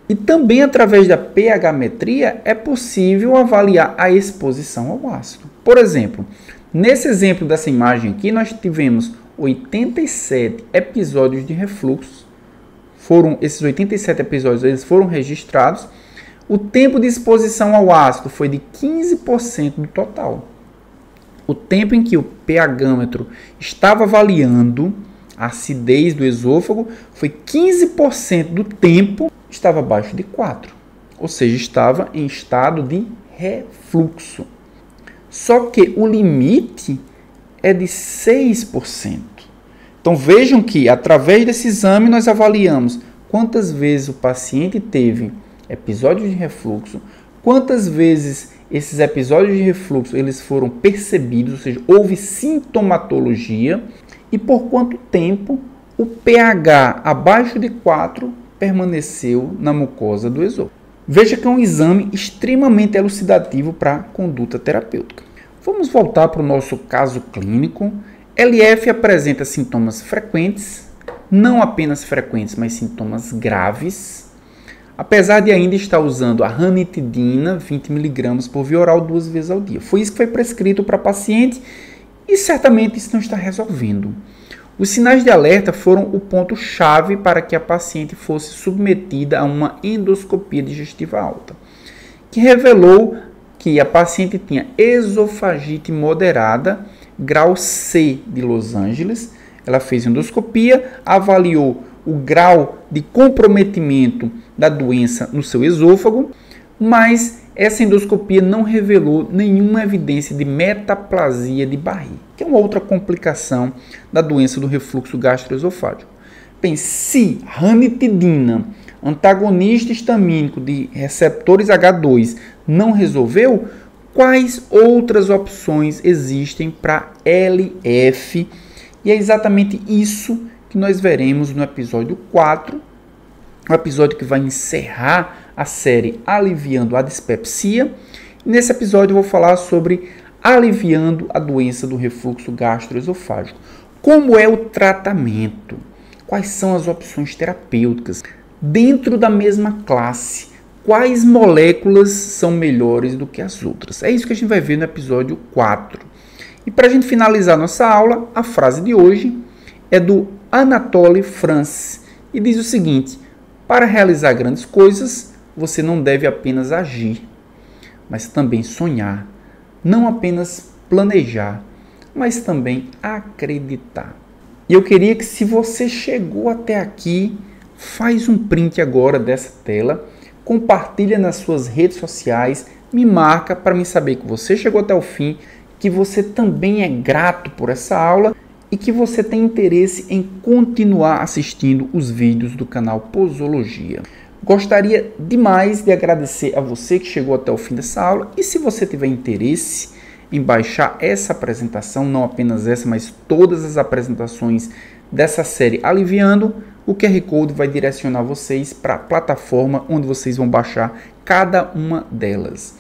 E também através da pH-metria é possível avaliar a exposição ao ácido. Por exemplo, nesse exemplo dessa imagem aqui, nós tivemos 87 episódios de refluxo. Esses 87 episódios eles foram registrados. O tempo de exposição ao ácido foi de 15% do total. O tempo em que o pH-metro estava avaliando a acidez do esôfago foi 15% do tempo estava abaixo de 4. Ou seja, estava em estado de refluxo. Só que o limite é de 6%. Então vejam que através desse exame nós avaliamos quantas vezes o paciente teve episódios de refluxo, quantas vezes esses episódios de refluxo eles foram percebidos, ou seja, houve sintomatologia, e por quanto tempo o pH abaixo de 4 permaneceu na mucosa do esôfago. Veja que é um exame extremamente elucidativo para a conduta terapêutica. Vamos voltar para o nosso caso clínico. LF apresenta sintomas frequentes, não apenas frequentes, mas sintomas graves. Apesar de ainda estar usando a ranitidina, 20 mg por via oral 2 vezes ao dia. Foi isso que foi prescrito para paciente e certamente isso não está resolvendo. Os sinais de alerta foram o ponto-chave para que a paciente fosse submetida a uma endoscopia digestiva alta, que revelou que a paciente tinha esofagite moderada, grau C de Los Angeles. Ela fez endoscopia, avaliou o grau de comprometimento da doença no seu esôfago, mas essa endoscopia não revelou nenhuma evidência de metaplasia de barriga, que é uma outra complicação da doença do refluxo gastroesofágico. Bem, se ranitidina, antagonista histamínico de receptores H2, não resolveu, quais outras opções existem para LF? E é exatamente isso que nós veremos no episódio 4, o episódio que vai encerrar a série Aliviando a Dispepsia. Nesse episódio eu vou falar sobre aliviando a doença do refluxo gastroesofágico. Como é o tratamento? Quais são as opções terapêuticas? Dentro da mesma classe, quais moléculas são melhores do que as outras? É isso que a gente vai ver no episódio 4. E para a gente finalizar nossa aula, a frase de hoje é do Anatole France e diz o seguinte: para realizar grandes coisas, você não deve apenas agir, mas também sonhar. Não apenas planejar, mas também acreditar. E eu queria que, se você chegou até aqui, faz um print agora dessa tela, compartilha nas suas redes sociais, me marca para me saber que você chegou até o fim, que você também é grato por essa aula e que você tem interesse em continuar assistindo os vídeos do canal Posologia. Gostaria demais de agradecer a você que chegou até o fim dessa aula e se você tiver interesse em baixar essa apresentação, não apenas essa, mas todas as apresentações dessa série Aliviando, o QR Code vai direcionar vocês para a plataforma onde vocês vão baixar cada uma delas.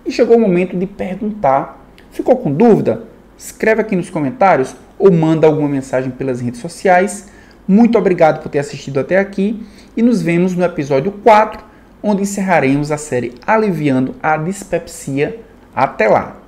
E chegou o momento de perguntar. Ficou com dúvida? Escreve aqui nos comentários ou manda alguma mensagem pelas redes sociais. Muito obrigado por ter assistido até aqui e nos vemos no episódio 4, onde encerraremos a série Aliviando a Dispepsia. Até lá!